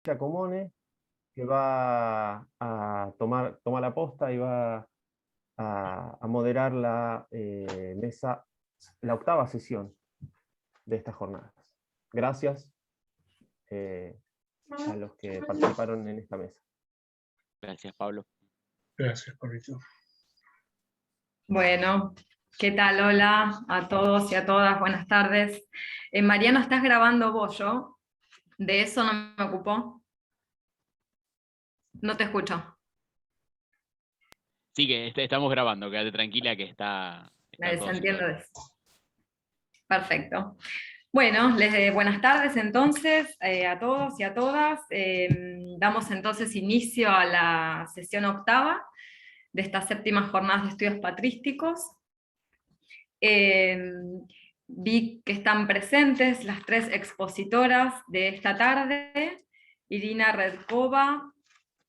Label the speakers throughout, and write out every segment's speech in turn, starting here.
Speaker 1: Giacomone, que va a toma la posta y va a moderar la octava sesión de estas jornadas. Gracias a los que participaron en esta mesa.
Speaker 2: Gracias, Pablo.
Speaker 3: Gracias, Pablito.
Speaker 4: Bueno, ¿qué tal? Hola a todos y a todas, buenas tardes. Mariano, ¿estás grabando vos, yo? De eso no me ocupó. No te escucho.
Speaker 2: Sí, que estamos grabando, quédate tranquila que está
Speaker 4: Me
Speaker 2: todo
Speaker 4: desentiendo de
Speaker 2: sincronizado.
Speaker 4: eso. Perfecto. Bueno, buenas tardes entonces a todos y a todas. Damos entonces inicio a la sesión octava de estas séptimas jornadas de estudios patrísticos. Vi que están presentes las tres expositoras de esta tarde, Irina Redkova,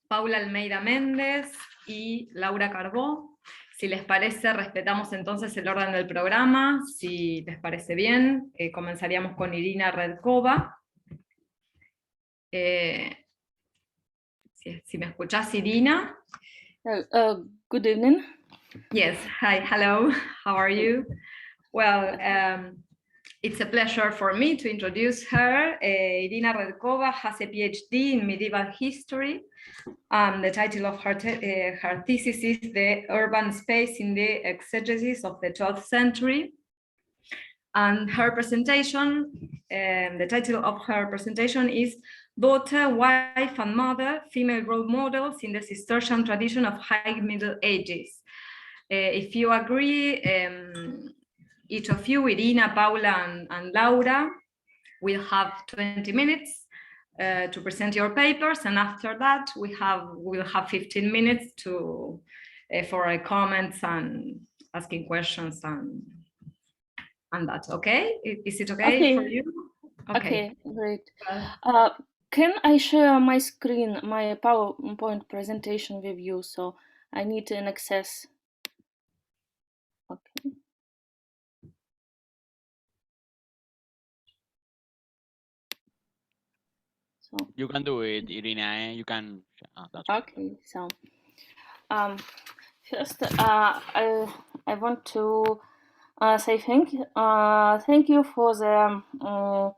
Speaker 4: Paula Almeida Méndez y Laura Carbó. Si les parece, respetamos entonces el orden del programa. Si les parece bien, comenzaríamos con Irina Redkova. Si me escuchás, Irina.
Speaker 5: Good evening.
Speaker 4: Yes, hi, hello, how are you? Well, it's a pleasure for me to introduce her. Irina Redkova has a PhD in medieval history. The title of her thesis is The Urban Space in the Exegesis of the 12th Century. And her presentation, the title of her presentation is Daughter, Wife and Mother, Female Role Models in the Cistercian Tradition of High Middle Ages. If you agree, each of you, Irina, Paula, and Laura, will have 20 minutes to present your papers, and after that, we'll have 15 minutes for comments and asking questions and that's okay. Is it okay for you?
Speaker 5: Okay, great. Can I share my screen, my PowerPoint presentation with you? So I need an access. Okay. So
Speaker 2: You can do it, Irina. You can. That's
Speaker 5: okay. So first, I want to say thank you for the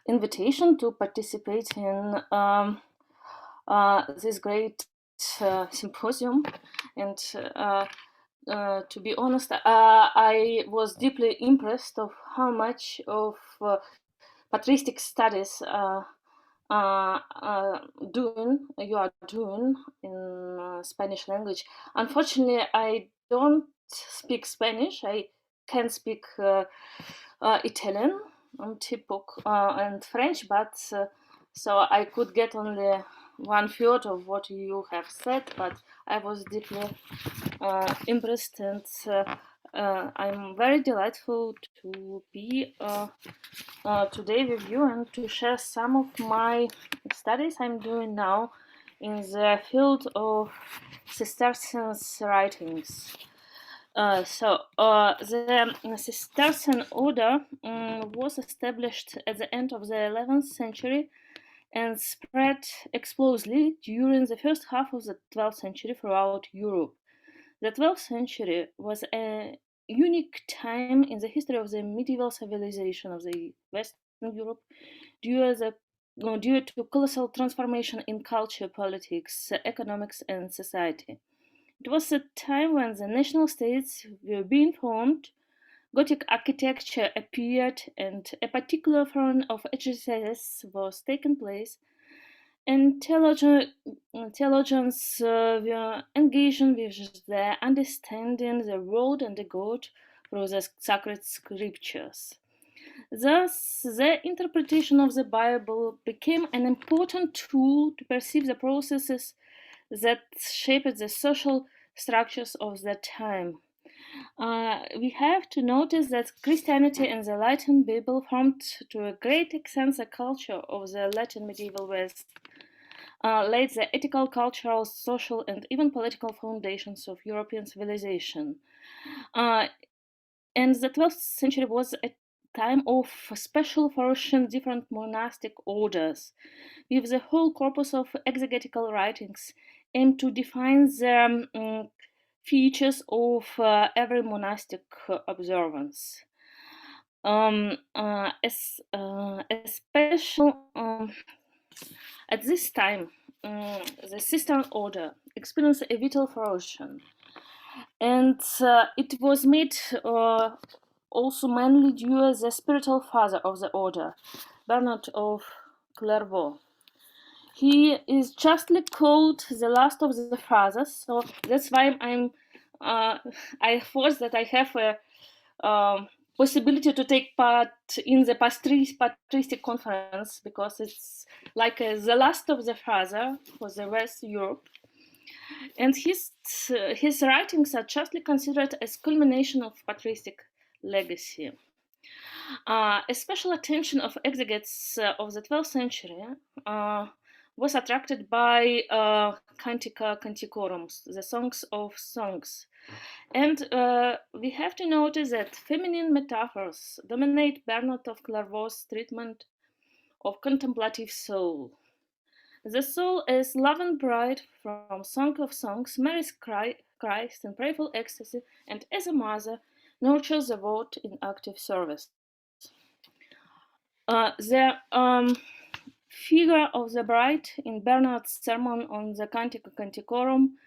Speaker 5: invitation to participate in this great symposium. And to be honest, I was deeply impressed of how much of patristic studies you are doing in Spanish language. Unfortunately, I don't speak Spanish. I can speak Italian and French, but so I could get only 1/3 of what you have said, but I was deeply impressed, and I'm very delightful to be today with you and to share some of my studies I'm doing now in the field of Cistercian writings. The Cistercian order was established at the end of the 11th century and spread explosively during the first half of the 12th century throughout Europe. The 12th century was a unique time in the history of the medieval civilization of the Western Europe due to colossal transformation in culture, politics, economics, and society. It was a time when the nation states were being formed, Gothic architecture appeared, and a particular throne of exegesis was taking place, and theologians were engaging with the understanding the world and the God through the sacred scriptures. Thus, the interpretation of the Bible became an important tool to perceive the processes that shaped the social structures of that time. We have to notice that Christianity and the Latin Bible formed to a great extent the culture of the Latin medieval West, laid the ethical, cultural, social, and even political foundations of European civilization. And the 12th century was a time of special flourishing different monastic orders, with the whole corpus of exegetical writings aimed to define the features of every monastic observance. At this time, the Sistine Order experienced a vital flourishing, and it was made also mainly due to the spiritual father of the order, Bernard of Clairvaux. He is justly called the last of the fathers, so that's why I force that I have a possibility to take part in the patristic conference, because it's like the last of the father for the West Europe. And his writings are justly considered as culmination of patristic legacy. A special attention of exegetes of the 12th century was attracted by Cantica Canticorum, the Songs of Songs. And we have to notice that feminine metaphors dominate Bernard of Clairvaux's treatment of contemplative soul. The soul is love and bride from Song of Songs, marries Christ in prayerful ecstasy, and as a mother, nurtures the word in active service. The figure of the bride in Bernard's sermon on the Cantica Canticorum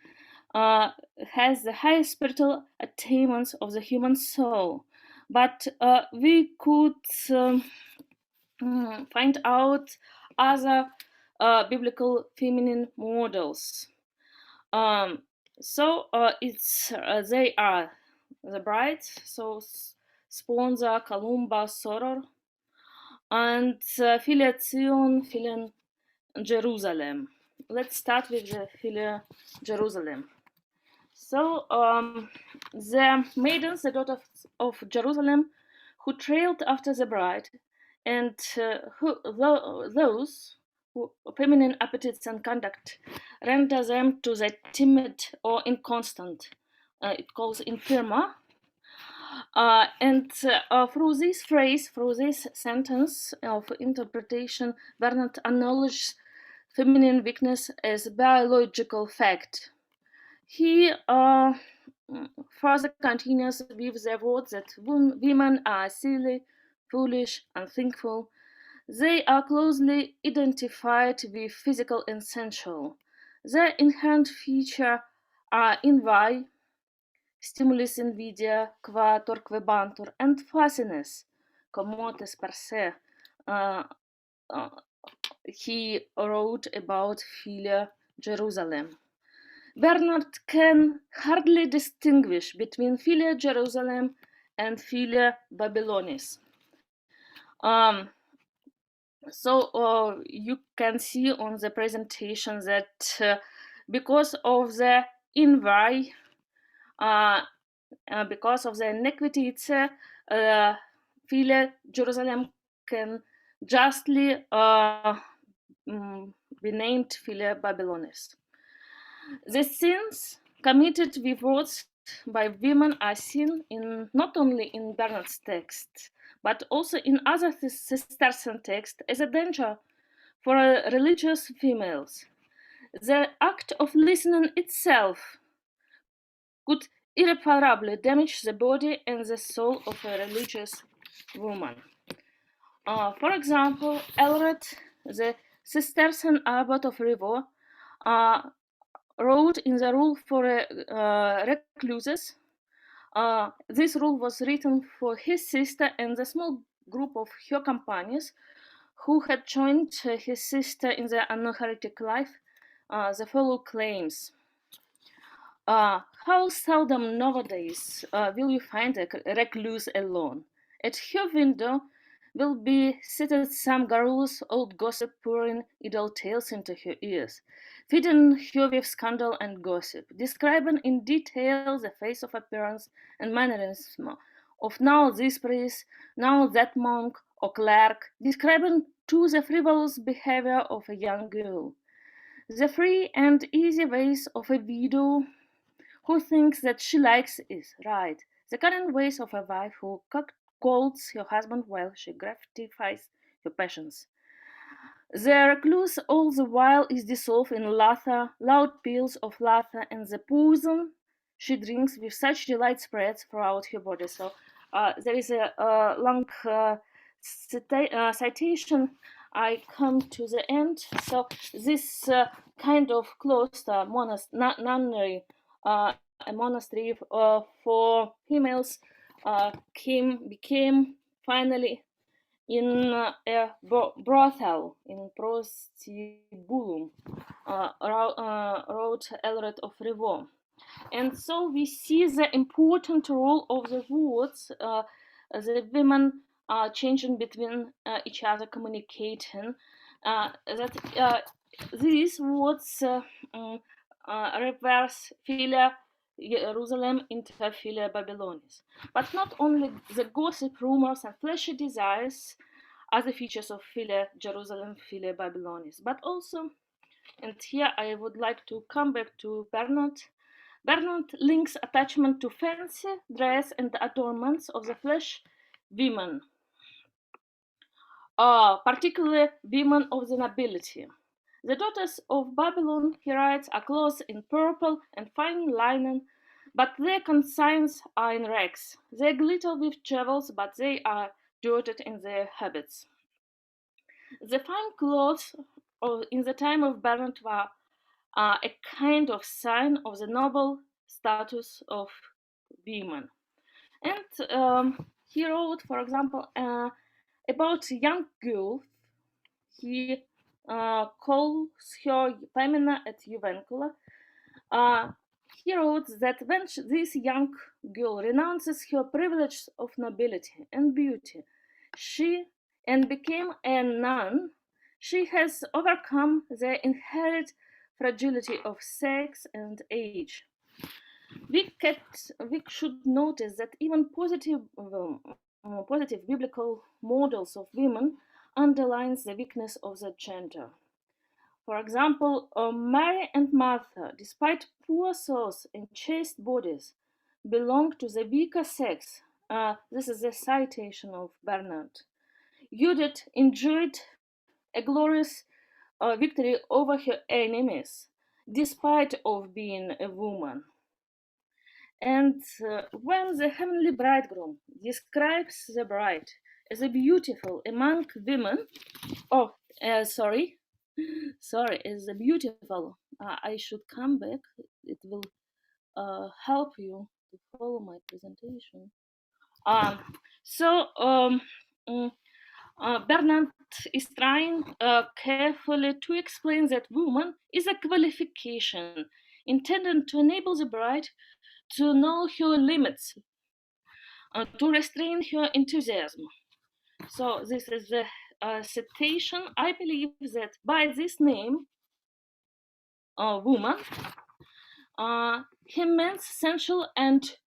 Speaker 5: has the highest spiritual attainments of the human soul, but we could find out other biblical feminine models. They are the bride, so Sponsa, Columba, Soror, and Filia Zion, Filia Jerusalem. Let's start with the Filia Jerusalem. So the maidens, the daughters of Jerusalem, who trailed after the bride, and those who feminine appetites and conduct render them to the timid or inconstant. It calls infirma. Through this phrase, through this sentence of interpretation, Bernard acknowledges feminine weakness as a biological fact. He further continues with the words that women are silly, foolish, unthinkful. They are closely identified with physical and sensual. Their inherent features are envy, stimulus invidia, qua torquebantur, and fascines, commotes per se. He wrote about Filia Jerusalem. Bernard can hardly distinguish between Filia Jerusalem and Filia Babylonis. You can see on the presentation that because of the envy, because of the iniquity, Filia Jerusalem can justly be named Filia Babylonis. The sins committed with words by women are seen not only in Bernard's text, but also in other Cistercian texts as a danger for religious females. The act of listening itself could irreparably damage the body and the soul of a religious woman. For example, Elred, the Cistercian abbot of Rivaux, wrote in the rule for recluses. This rule was written for his sister and the small group of her companions who had joined his sister in the anachoritic life. The follow claims: how seldom nowadays will you find a recluse alone? At her window will be seated some garrulous old gossip pouring idle tales into her ears, feeding her with scandal and gossip, describing in detail the face of appearance and mannerism of now this priest, now that monk or clerk, describing too the frivolous behavior of a young girl, the free and easy ways of a widow who thinks that she likes is right, the current ways of a wife who scolds her husband while she gratifies her passions. The recluse all the while is dissolved in loud peals of laughter, and the poison she drinks with such delight spreads throughout her body. So there is a long citation. I come to the end. So this kind of cloister nunnery, a monastery for females, became finally in a brothel, in prostibulum, wrote Elred of Rivaux. And so we see the important role of the words, the women changing between each other, communicating, that these words reverse Philia Jerusalem into Philia Babylonis. But not only the gossip, rumors, and fleshy desires are the features of Philia Jerusalem, Philia Babylonis, but also, and here I would like to come back to Bernard. Bernard links attachment to fancy, dress, and adornments of the flesh women, particularly women of the nobility. The daughters of Babylon, he writes, are clothed in purple and fine linen, but their conscience are in rags. They glitter with jewels, but they are dirted in their habits. The fine clothes in the time of Bernard were a kind of sign of the noble status of women. And he wrote, for example, about a young girl. He calls her Pamina et Juvencula. He wrote that when this young girl renounces her privilege of nobility and beauty, and became a nun, she has overcome the inherent fragility of sex and age. We should notice that even positive biblical models of women underlines the weakness of the gender. For example, Mary and Martha, despite poor souls and chaste bodies, belong to the weaker sex. This is a citation of Bernard. Judith enjoyed a glorious victory over her enemies, despite of being a woman. And when the heavenly bridegroom describes the bride as a beautiful among women, as a beautiful, I should come back, it will help you to follow my presentation. Bernard is trying carefully to explain that woman is a qualification intended to enable the bride to know her limits, to restrain her enthusiasm. So this is the citation. I believe that by this name, woman, he meant sensual and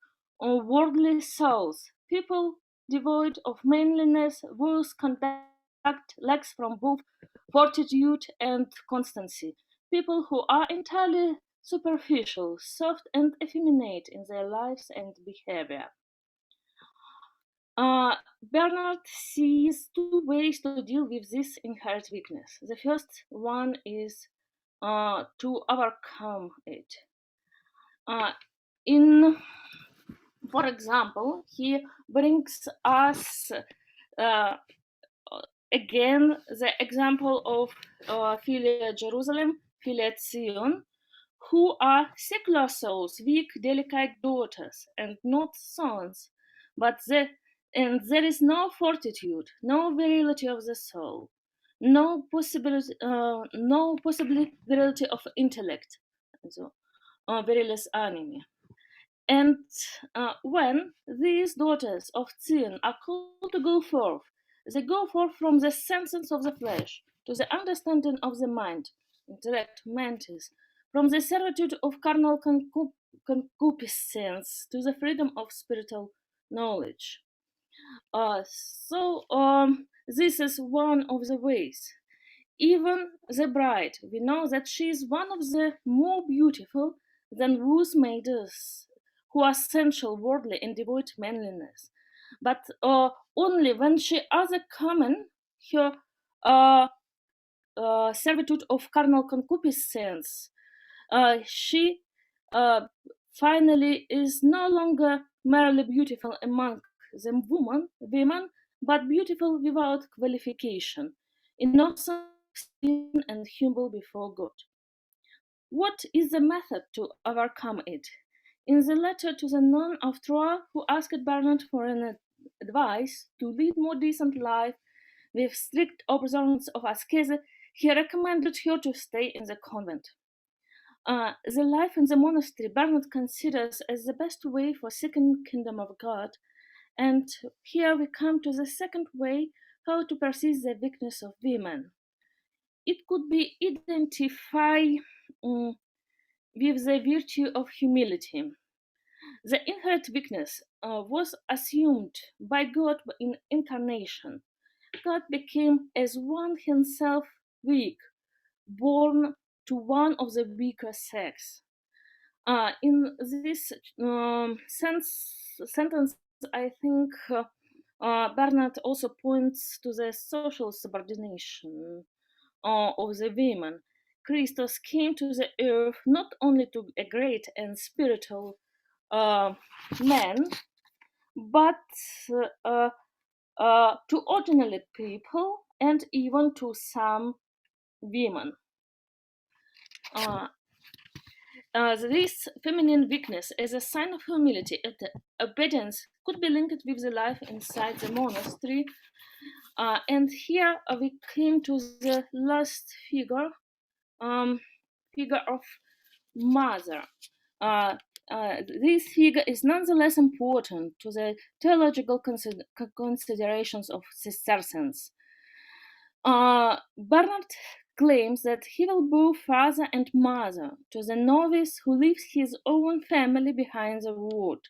Speaker 5: worldly souls, people devoid of manliness, whose conduct lacks from both fortitude and constancy, people who are entirely superficial, soft, and effeminate in their lives and behavior. Bernard sees two ways to deal with this inherent weakness. The first one is to overcome it. For example, he brings us again the example of Philia Jerusalem, Philia Zion, who are secular souls, weak, delicate daughters, and not sons, and there is no fortitude, no virility of the soul, no possibility virility of intellect, so virilis animi. And when these daughters of Zion are called to go forth, they go forth from the senses of the flesh to the understanding of the mind, intellect, mentis, from the servitude of carnal concupiscence to the freedom of spiritual knowledge. This is one of the ways. Even the bride, we know that she is one of the more beautiful than those maidens who are sensual, worldly, and devoid manliness. but only when she other common her servitude of carnal concupiscence, she finally is no longer merely beautiful among the women, but beautiful without qualification, innocent, sin, and humble before God. What is the method to overcome it? In the letter to the nun of Troyes, who asked Bernard for an advice to lead more decent life with strict observance of ascese, he recommended her to stay in the convent. The life in the monastery Bernard considers as the best way for seeking kingdom of God, and here we come to the second way how to perceive the weakness of women. It could be identified with the virtue of humility. The inherent weakness was assumed by God in incarnation. God became as one himself weak, born to one of the weaker sex. In this sentence, I think Bernard also points to the social subordination of the women. Christus came to the earth not only to a great and spiritual man, but to ordinary people and even to some women. This feminine weakness as a sign of humility and obedience could be linked with the life inside the monastery. And here we came to the last figure, figure of mother. This figure is nonetheless important to the theological considerations of Cistercians. Bernard claims that he will be father and mother to the novice who leaves his own family behind the world.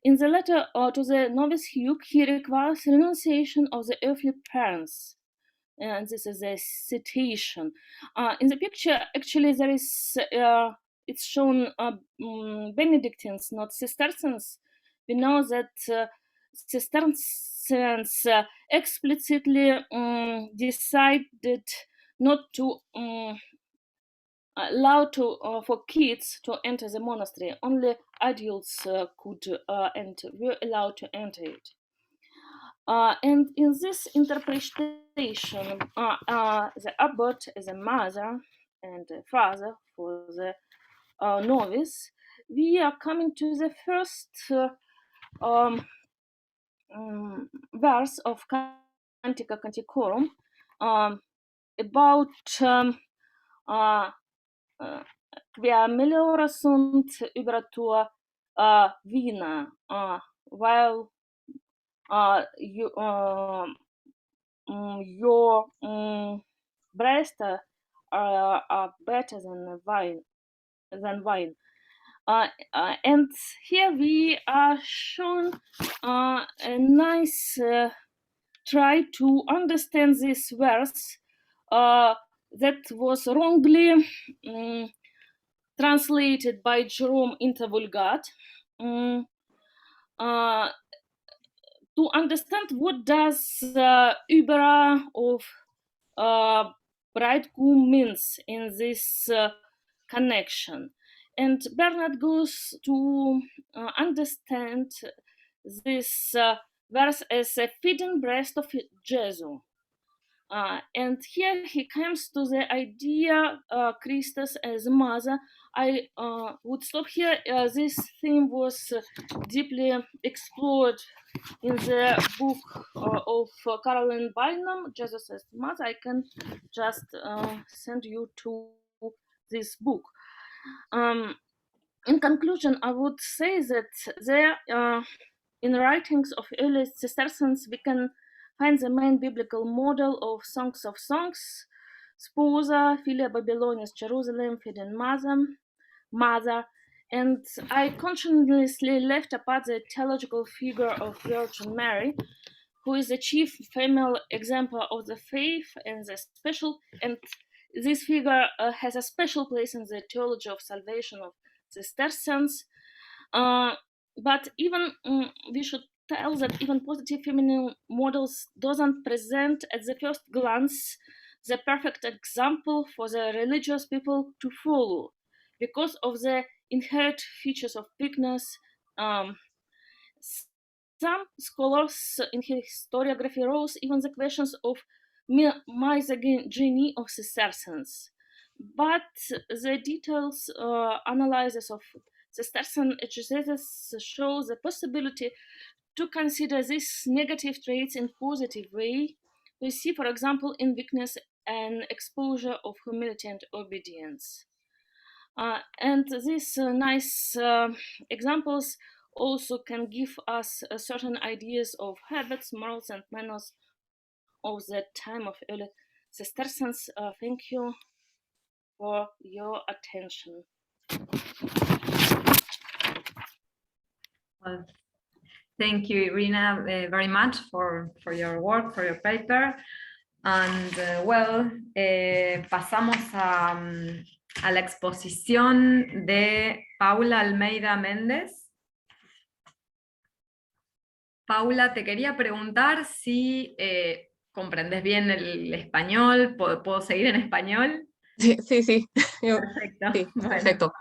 Speaker 5: In the letter to the novice Hugh, he requires renunciation of the earthly parents. And this is a citation. In the picture, actually, there is it's shown Benedictines, not Cistercians. We know that Cistercians explicitly decided not to allow for kids to enter the monastery. Only adults could and were allowed to enter it. And in this interpretation, the abbot is a mother and a father for the novice. We are coming to the first verse of Cantica Canticorum about quia meliora sunt über tua vina, while your breasts are better than wine. And here we are shown a nice try to understand this verse that was wrongly translated by Jerome into Vulgate. To understand what does Übera of bridegroom means in this connection. And Bernard goes to understand this verse as a feeding breast of Jesus. And here he comes to the idea Christus as mother. I would stop here. This theme was deeply explored in the book of Caroline Bynum, Jesus as Mother. I can just send you to this book. In conclusion, I would say that there, in writings of early Cistercians, we can find the main biblical model of Songs of Songs, Sposa, Filia Babylonis, Jerusalem, Feeding Mother, and I consciously left apart the theological figure of Virgin Mary, who is the chief female example of the faith and this figure has a special place in the theology of salvation of Cistercians. But even we should tells that even positive feminine models doesn't present at the first glance the perfect example for the religious people to follow because of the inherent features of weakness. Some scholars in historiography rose even the questions of misogyny of Cistercians, but the details analysis of Cistercian exegesis show the possibility to consider these negative traits in positive way. We see, for example, in weakness and exposure of humility and obedience. And these nice examples also can give us certain ideas of habits, morals, and manners of the time of early Cistercians. Thank you for your attention.
Speaker 4: Well, thank you, Irina, very much for your work, for your paper. And pasamos a la exposición de Paula Almeida Méndez. Paula, te quería preguntar si comprendes bien el español, ¿puedo seguir en español?
Speaker 6: Sí, sí, sí.
Speaker 4: Perfecto.
Speaker 6: Sí,
Speaker 4: Bueno.
Speaker 6: perfecto.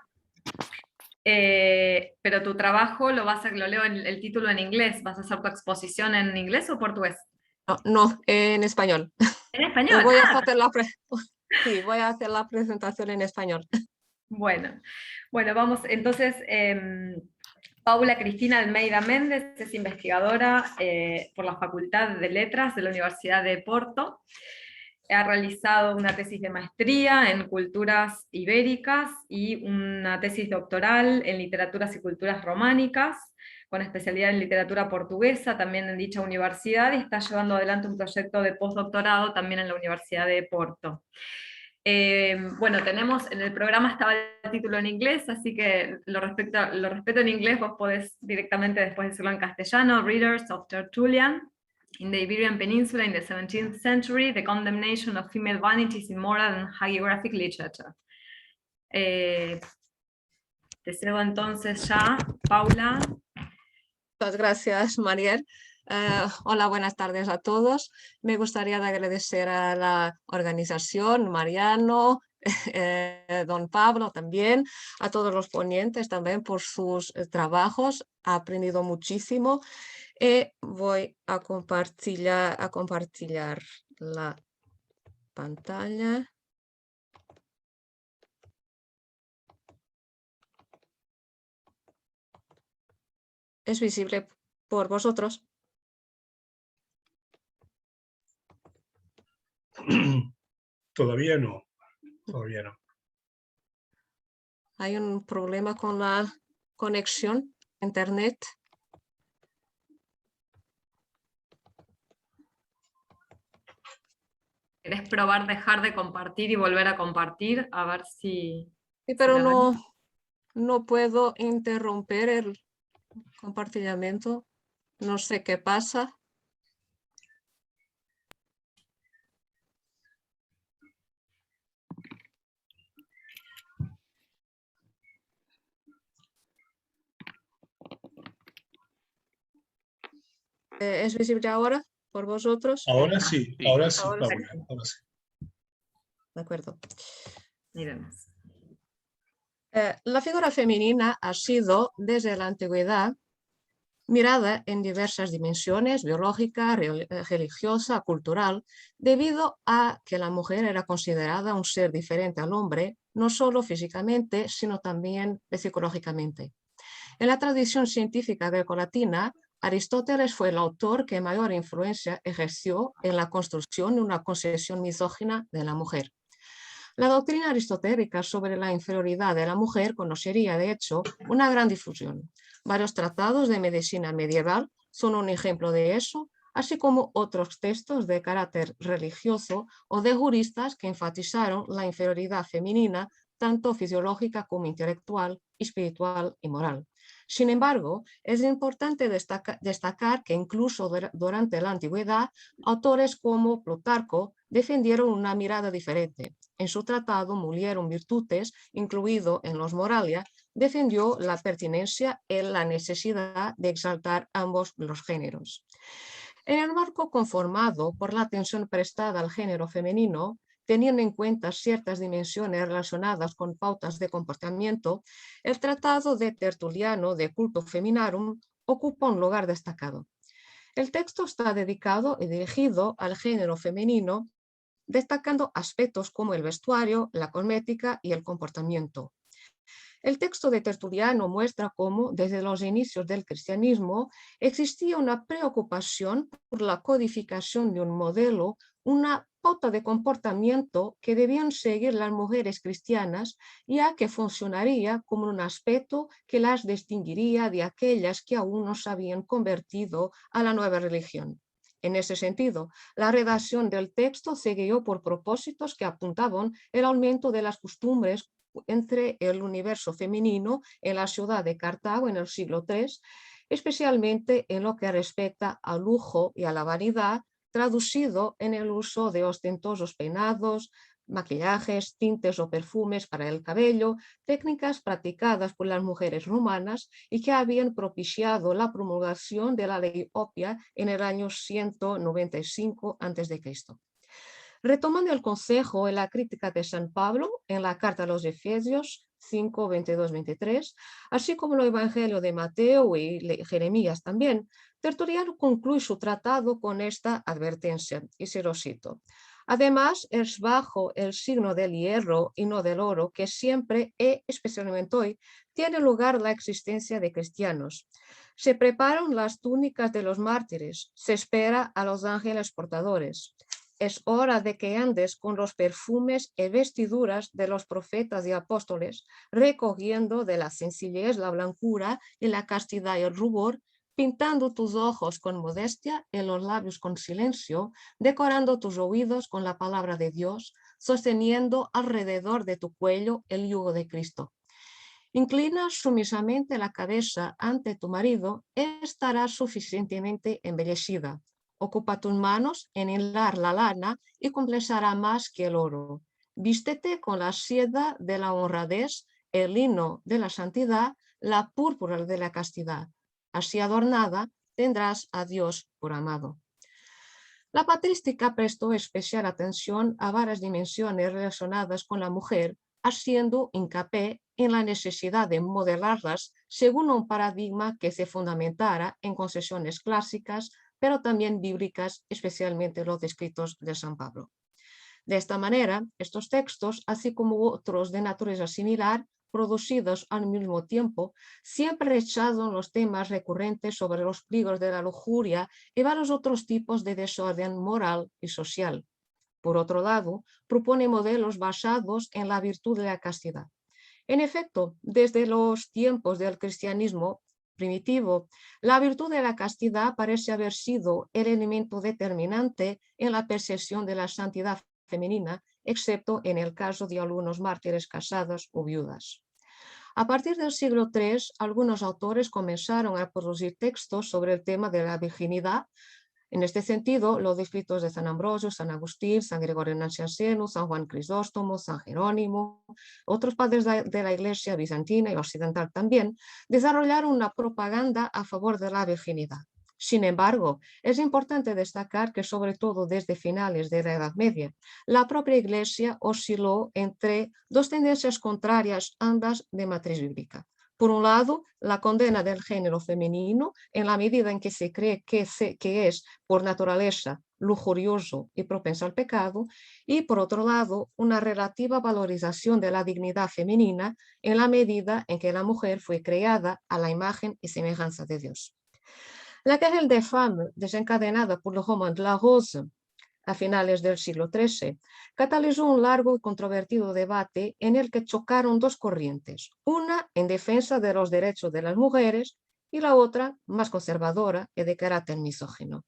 Speaker 4: Pero tu trabajo lo leo el título en inglés. ¿Vas a hacer tu exposición en inglés o portugués?
Speaker 6: No, en español.
Speaker 4: En español.
Speaker 6: Voy a hacer la presentación en español.
Speaker 4: Bueno, vamos entonces. Paula Cristina Almeida Méndez es investigadora por la Facultad de Letras de la Universidad de Porto. Ha realizado una tesis de maestría en culturas ibéricas y una tesis doctoral en literaturas y culturas románicas, con especialidad en literatura portuguesa, también en dicha universidad, y está llevando adelante un proyecto de postdoctorado también en la Universidad de Porto. Tenemos, en el programa estaba el título en inglés, así que lo respeto en inglés, vos podés directamente después decirlo en castellano. Readers of Tertullian, in the Iberian Peninsula in the 17th century, the condemnation of female vanities in moral and hagiographic literature. Te cedo entonces ya, Paula.
Speaker 6: Muchas gracias, Mariel. Hola, buenas tardes a todos. Me gustaría agradecer a la organización, Mariano, don Pablo también, a todos los ponentes también por sus trabajos. He aprendido muchísimo. Voy a compartir la pantalla. ¿Es visible por vosotros?
Speaker 3: Todavía no.
Speaker 6: Hay un problema con la conexión a internet.
Speaker 4: ¿Querés probar dejar de compartir y volver a compartir? A ver si...
Speaker 6: Sí, pero no puedo interrumpir el compartimiento. No sé qué pasa. ¿Es visible ahora por vosotros?
Speaker 3: Ahora sí,
Speaker 6: Ahora
Speaker 3: Paula,
Speaker 6: sí.
Speaker 3: ahora sí.
Speaker 6: De acuerdo.
Speaker 4: Miremos.
Speaker 6: La figura femenina ha sido, desde la antigüedad, mirada en diversas dimensiones, biológica, religiosa, cultural, debido a que la mujer era considerada un ser diferente al hombre, no solo físicamente, sino también psicológicamente. En la tradición científica grecolatina, Aristóteles fue el autor que mayor influencia ejerció en la construcción de una concepción misógina de la mujer. La doctrina aristotélica sobre la inferioridad de la mujer conocería, de hecho, una gran difusión. Varios tratados de medicina medieval son un ejemplo de eso, así como otros textos de carácter religioso o de juristas que enfatizaron la inferioridad femenina tanto fisiológica como intelectual, espiritual y moral. Sin embargo, es importante destacar que incluso durante la antigüedad, autores como Plutarco defendieron una mirada diferente. En su tratado Mulierum Virtutes, incluido en los Moralia, defendió la pertinencia y la necesidad de exaltar ambos los géneros. En el marco conformado por la atención prestada al género femenino, teniendo en cuenta ciertas dimensiones relacionadas con pautas de comportamiento, el tratado de Tertuliano de Culto Feminarum ocupa un lugar destacado. El texto está dedicado y dirigido al género femenino, destacando aspectos como el vestuario, la cosmética y el comportamiento. El texto de Tertuliano muestra cómo, desde los inicios del cristianismo, existía una preocupación por la codificación de un modelo, una pauta de comportamiento que debían seguir las mujeres cristianas, ya que funcionaría como un aspecto que las distinguiría de aquellas que aún no se habían convertido a la nueva religión. En ese sentido, la redacción del texto se guió por propósitos que apuntaban el aumento de las costumbres entre el universo femenino en la ciudad de Cartago en el siglo III, especialmente en lo que respecta al lujo y a la vanidad, traducido en el uso de ostentosos peinados, maquillajes, tintes o perfumes para el cabello, técnicas practicadas por las mujeres romanas y que habían propiciado la promulgación de la ley Oppia en el año 195 a.C. Retomando el consejo en la crítica de San Pablo en la carta a los Efesios 5, 22-23, así como el Evangelio de Mateo y Jeremías también, Tertuliano concluye su tratado con esta advertencia, y se lo cito. Además, es bajo el signo del hierro y no del oro que siempre y especialmente hoy tiene lugar la existencia de cristianos. Se preparan las túnicas de los mártires, se espera a los ángeles portadores. Es hora de que andes con los perfumes y vestiduras de los profetas y apóstoles, recogiendo de la sencillez la blancura y la castidad y el rubor, pintando tus ojos con modestia y los labios con silencio, decorando tus oídos con la palabra de Dios, sosteniendo alrededor de tu cuello el yugo de Cristo. Inclina sumisamente la cabeza ante tu marido y estarás suficientemente embellecida. Ocupa tus manos en hilar la lana y compensará más que el oro. Vístete con la seda de la honradez, el lino de la santidad, la púrpura de la castidad. Así adornada tendrás a Dios por amado. La patrística prestó especial atención a varias dimensiones relacionadas con la mujer, haciendo hincapié en la necesidad de modelarlas según un paradigma que se fundamentara en concepciones clásicas, pero también bíblicas, especialmente los escritos de San Pablo. De esta manera, estos textos, así como otros de naturaleza similar, producidos al mismo tiempo, siempre rechazan los temas recurrentes sobre los peligros de la lujuria y varios otros tipos de desorden moral y social. Por otro lado, propone modelos basados en la virtud de la castidad. En efecto, desde los tiempos del cristianismo primitivo, la virtud de la castidad parece haber sido el elemento determinante en la percepción de la santidad femenina, excepto en el caso de algunos mártires casados o viudas. A partir del siglo III, algunos autores comenzaron a producir textos sobre el tema de la virginidad. En este sentido, los escritos de San Ambrosio, San Agustín, San Gregorio Nacianceno, San Juan Crisóstomo, San Jerónimo, otros padres de la Iglesia bizantina y occidental también, desarrollaron una propaganda a favor de la virginidad. Sin embargo, es importante destacar que sobre todo desde finales de la Edad Media, la propia Iglesia osciló entre dos tendencias contrarias, ambas de matriz bíblica. Por un lado, la condena del género femenino en la medida en que se cree que es por naturaleza lujurioso y propenso al pecado, y por otro lado, una relativa valorización de la dignidad femenina en la medida en que la mujer fue creada a la imagen y semejanza de Dios. La querelle des femmes, desencadenada por le roman de la Rose a finales del siglo XIII, catalizó un largo y controvertido debate en el que chocaron dos corrientes, una en defensa de los derechos de las mujeres y la otra más conservadora y de carácter misógino.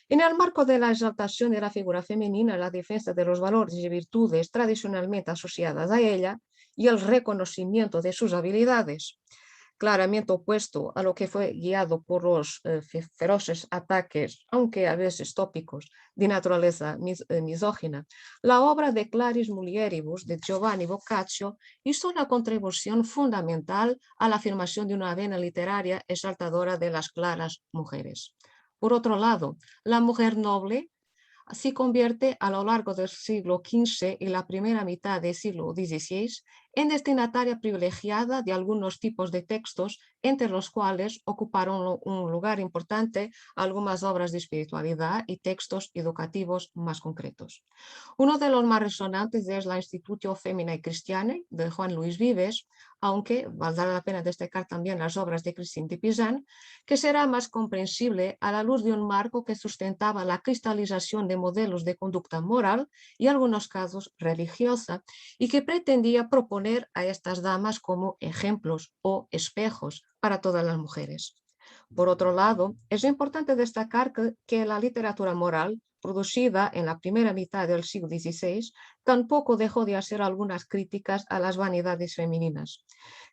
Speaker 6: En el marco de la exaltación de la figura femenina, la defensa de los valores y virtudes tradicionalmente asociadas a ella, y el reconocimiento de sus habilidades, claramente opuesto a lo que fue guiado por los feroces ataques, aunque a veces tópicos, de naturaleza misógina. La obra de Claris Mulieribus de Giovanni Boccaccio hizo una contribución fundamental a la afirmación de una vena literaria exaltadora de las claras mujeres. Por otro lado, la mujer noble se convierte a lo largo del siglo XV y la primera mitad del siglo XVI en destinataria privilegiada de algunos tipos de textos, entre los cuales ocuparon un lugar importante algunas obras de espiritualidad y textos educativos más concretos. Uno de los más resonantes es la Institutio Feminae Christianae de Juan Luis Vives, aunque valdrá la pena destacar también las obras de Christine de Pizan, que será más comprensible a la luz de un marco que sustentaba la cristalización de modelos de conducta moral y en algunos casos religiosa, y que pretendía proponer a estas damas como ejemplos o espejos para todas las mujeres. Por otro lado, es importante destacar que la literatura moral producida en la primera mitad del siglo XVI, tampoco dejó de hacer algunas críticas a las vanidades femeninas.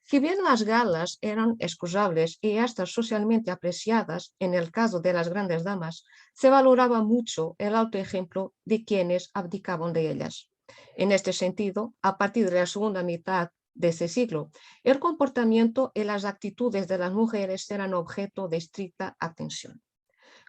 Speaker 6: Si bien las galas eran excusables y hasta socialmente apreciadas en el caso de las grandes damas, se valoraba mucho el alto ejemplo de quienes abdicaban de ellas. En este sentido, a partir de la segunda mitad de ese siglo, el comportamiento y las actitudes de las mujeres serán objeto de estricta atención.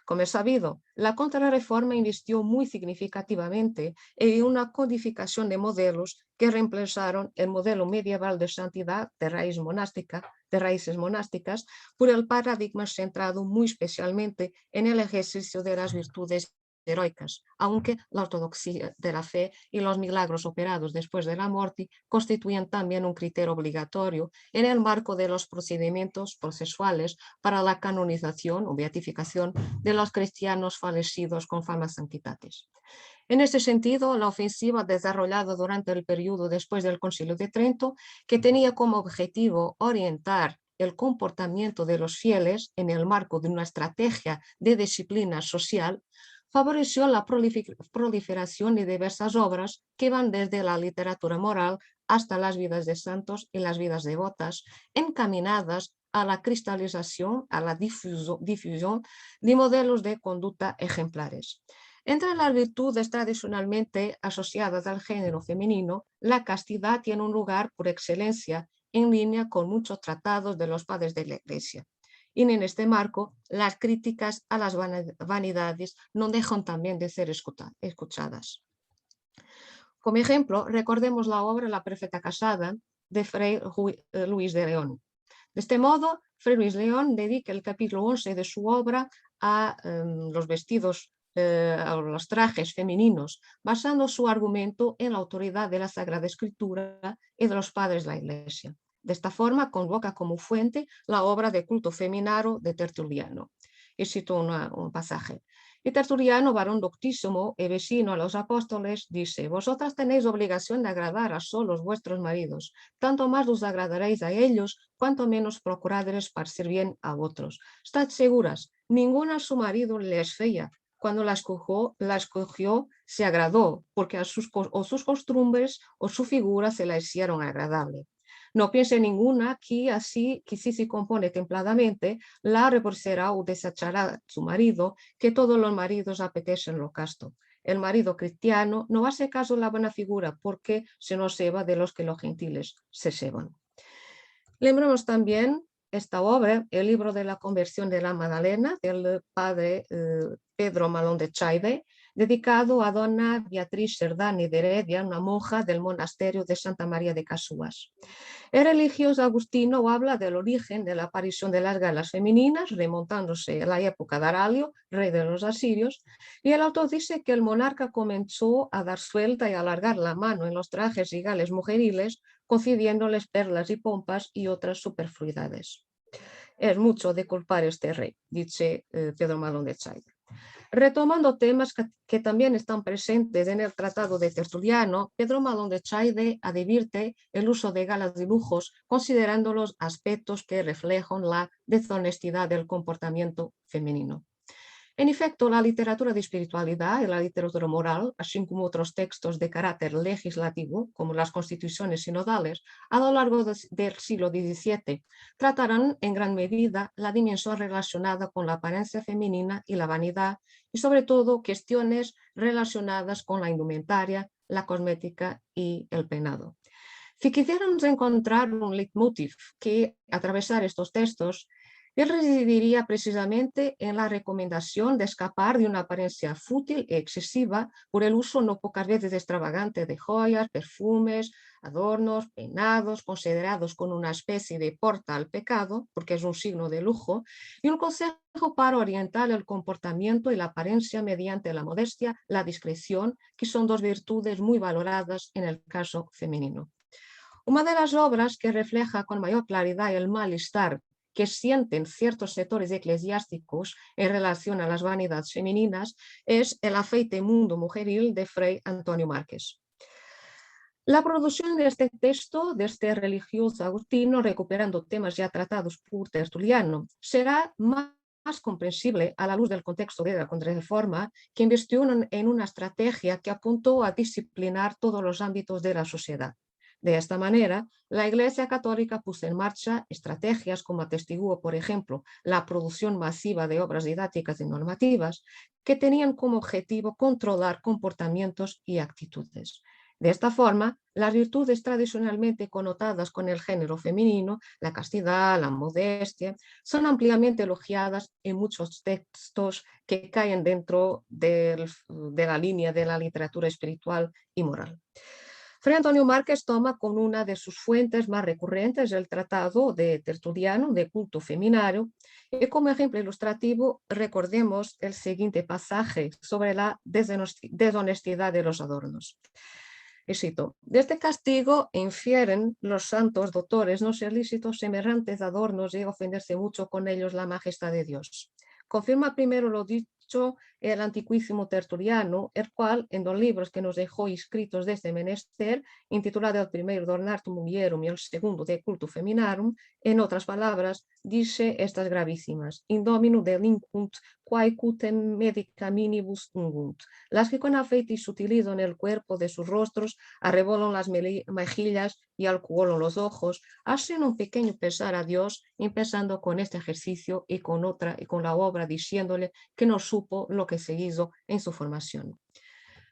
Speaker 6: Como es sabido, la Contrarreforma invirtió muy significativamente en una codificación de modelos que reemplazaron el modelo medieval de santidad de raíces monásticas por el paradigma centrado muy especialmente en el ejercicio de las virtudes heroicas, aunque la ortodoxia de la fe y los milagros operados después de la muerte constituyen también un criterio obligatorio en el marco de los procedimientos procesuales para la canonización o beatificación de los cristianos fallecidos con fama sanctitatis. En este sentido, la ofensiva desarrollada durante el periodo después del Concilio de Trento, que tenía como objetivo orientar el comportamiento de los fieles en el marco de una estrategia de disciplina social, favoreció la proliferación de diversas obras que van desde la literatura moral hasta las vidas de santos y las vidas devotas, encaminadas a la cristalización, a la difusión de modelos de conducta ejemplares. Entre las virtudes tradicionalmente asociadas al género femenino, la castidad tiene un lugar por excelencia en línea con muchos tratados de los padres de la Iglesia. Y en este marco, las críticas a las vanidades no dejan también de ser escuchadas. Como ejemplo, recordemos la obra La perfecta casada de Fray Luis de León. De este modo, Fray Luis de León dedica el capítulo 11 de su obra a los vestidos, a los trajes femeninos, basando su argumento en la autoridad de la Sagrada Escritura y de los padres de la Iglesia. De esta forma, convoca como fuente la obra de culto femenino de Tertuliano. Y cito un pasaje. Y Tertuliano, varón doctísimo y vecino a los apóstoles, dice: vosotras tenéis obligación de agradar a solos vuestros maridos, tanto más los agradaréis a ellos, cuanto menos procuraréis parecer bien a otros. Estad seguras, ninguna a su marido le es fea. Cuando la escogió, se agradó, porque a sus costumbres o su figura se la hicieron agradable. No piense ninguna que así, que si se compone templadamente, la aborrecerá o desechará su marido, que todos los maridos apetecen lo casto. El marido cristiano no hace caso de la buena figura, porque se nos ceba de los que los gentiles se ceban. Lembremos también esta obra, el libro de la conversión de la Magdalena, del padre Pedro Malón de Chaide, dedicado a dona Beatriz Cerdani de Heredia, una monja del monasterio de Santa María de Casuas. El religioso agustino habla del origen de la aparición de las galas femeninas, remontándose a la época de Aralio, rey de los asirios, y el autor dice que el monarca comenzó a dar suelta y alargar la mano en los trajes y gales mujeriles, concediéndoles perlas y pompas y otras superfluidades. Es mucho de culpar este rey, dice Pedro Malón de Chaide. Retomando temas que también están presentes en el Tratado de Tertuliano, Pedro Malón de Chaide advierte el uso de galas y lujos, considerando los aspectos que reflejan la deshonestidad del comportamiento femenino. En efecto, la literatura de espiritualidad y la literatura moral, así como otros textos de carácter legislativo, como las constituciones sinodales, a lo largo del siglo XVII, tratarán en gran medida la dimensión relacionada con la apariencia femenina y la vanidad, y sobre todo cuestiones relacionadas con la indumentaria, la cosmética y el peinado. Si quisiéramos encontrar un leitmotiv que atravesar estos textos, él residiría precisamente en la recomendación de escapar de una apariencia fútil y excesiva por el uso no pocas veces extravagante de joyas, perfumes, adornos, peinados, considerados con una especie de porta al pecado, porque es un signo de lujo, y un consejo para orientar el comportamiento y la apariencia mediante la modestia, la discreción, que son dos virtudes muy valoradas en el caso femenino. Una de las obras que refleja con mayor claridad el malestar que sienten ciertos sectores eclesiásticos en relación a las vanidades femeninas es El afeite mundo mujeril de Fray Antonio Márquez. La producción de este texto, de este religioso agustino, recuperando temas ya tratados por Tertuliano, será más comprensible a la luz del contexto de la Contrarreforma, que investió en una estrategia que apuntó a disciplinar todos los ámbitos de la sociedad. De esta manera, la Iglesia Católica puso en marcha estrategias como atestiguó, por ejemplo, la producción masiva de obras didácticas y normativas que tenían como objetivo controlar comportamientos y actitudes. De esta forma, las virtudes tradicionalmente connotadas con el género femenino, la castidad, la modestia, son ampliamente elogiadas en muchos textos que caen dentro de la línea de la literatura espiritual y moral. Fray Antonio Márquez toma como una de sus fuentes más recurrentes el tratado de Tertuliano de culto femenino y como ejemplo ilustrativo recordemos el siguiente pasaje sobre la deshonestidad de los adornos. Y cito: de este castigo infieren los santos doctores no ser lícitos semejantes adornos y ofenderse mucho con ellos la majestad de Dios. Confirma primero lo dicho el antiquísimo Tertuliano, el cual en dos libros que nos dejó inscritos de este menester, intitulado el primero de Ornatum Mulierum y el segundo de Culto Feminarum, en otras palabras, dice estas gravísimas: Indomino delinquunt quae cutem medica minibus ungunt. Las que con afeitis utilizan el cuerpo de sus rostros, arrebolan las mejillas y alcoholan los ojos, hacen un pequeño pesar a Dios, empezando con este ejercicio y con la obra, diciéndole que no supo lo que se hizo en su formación.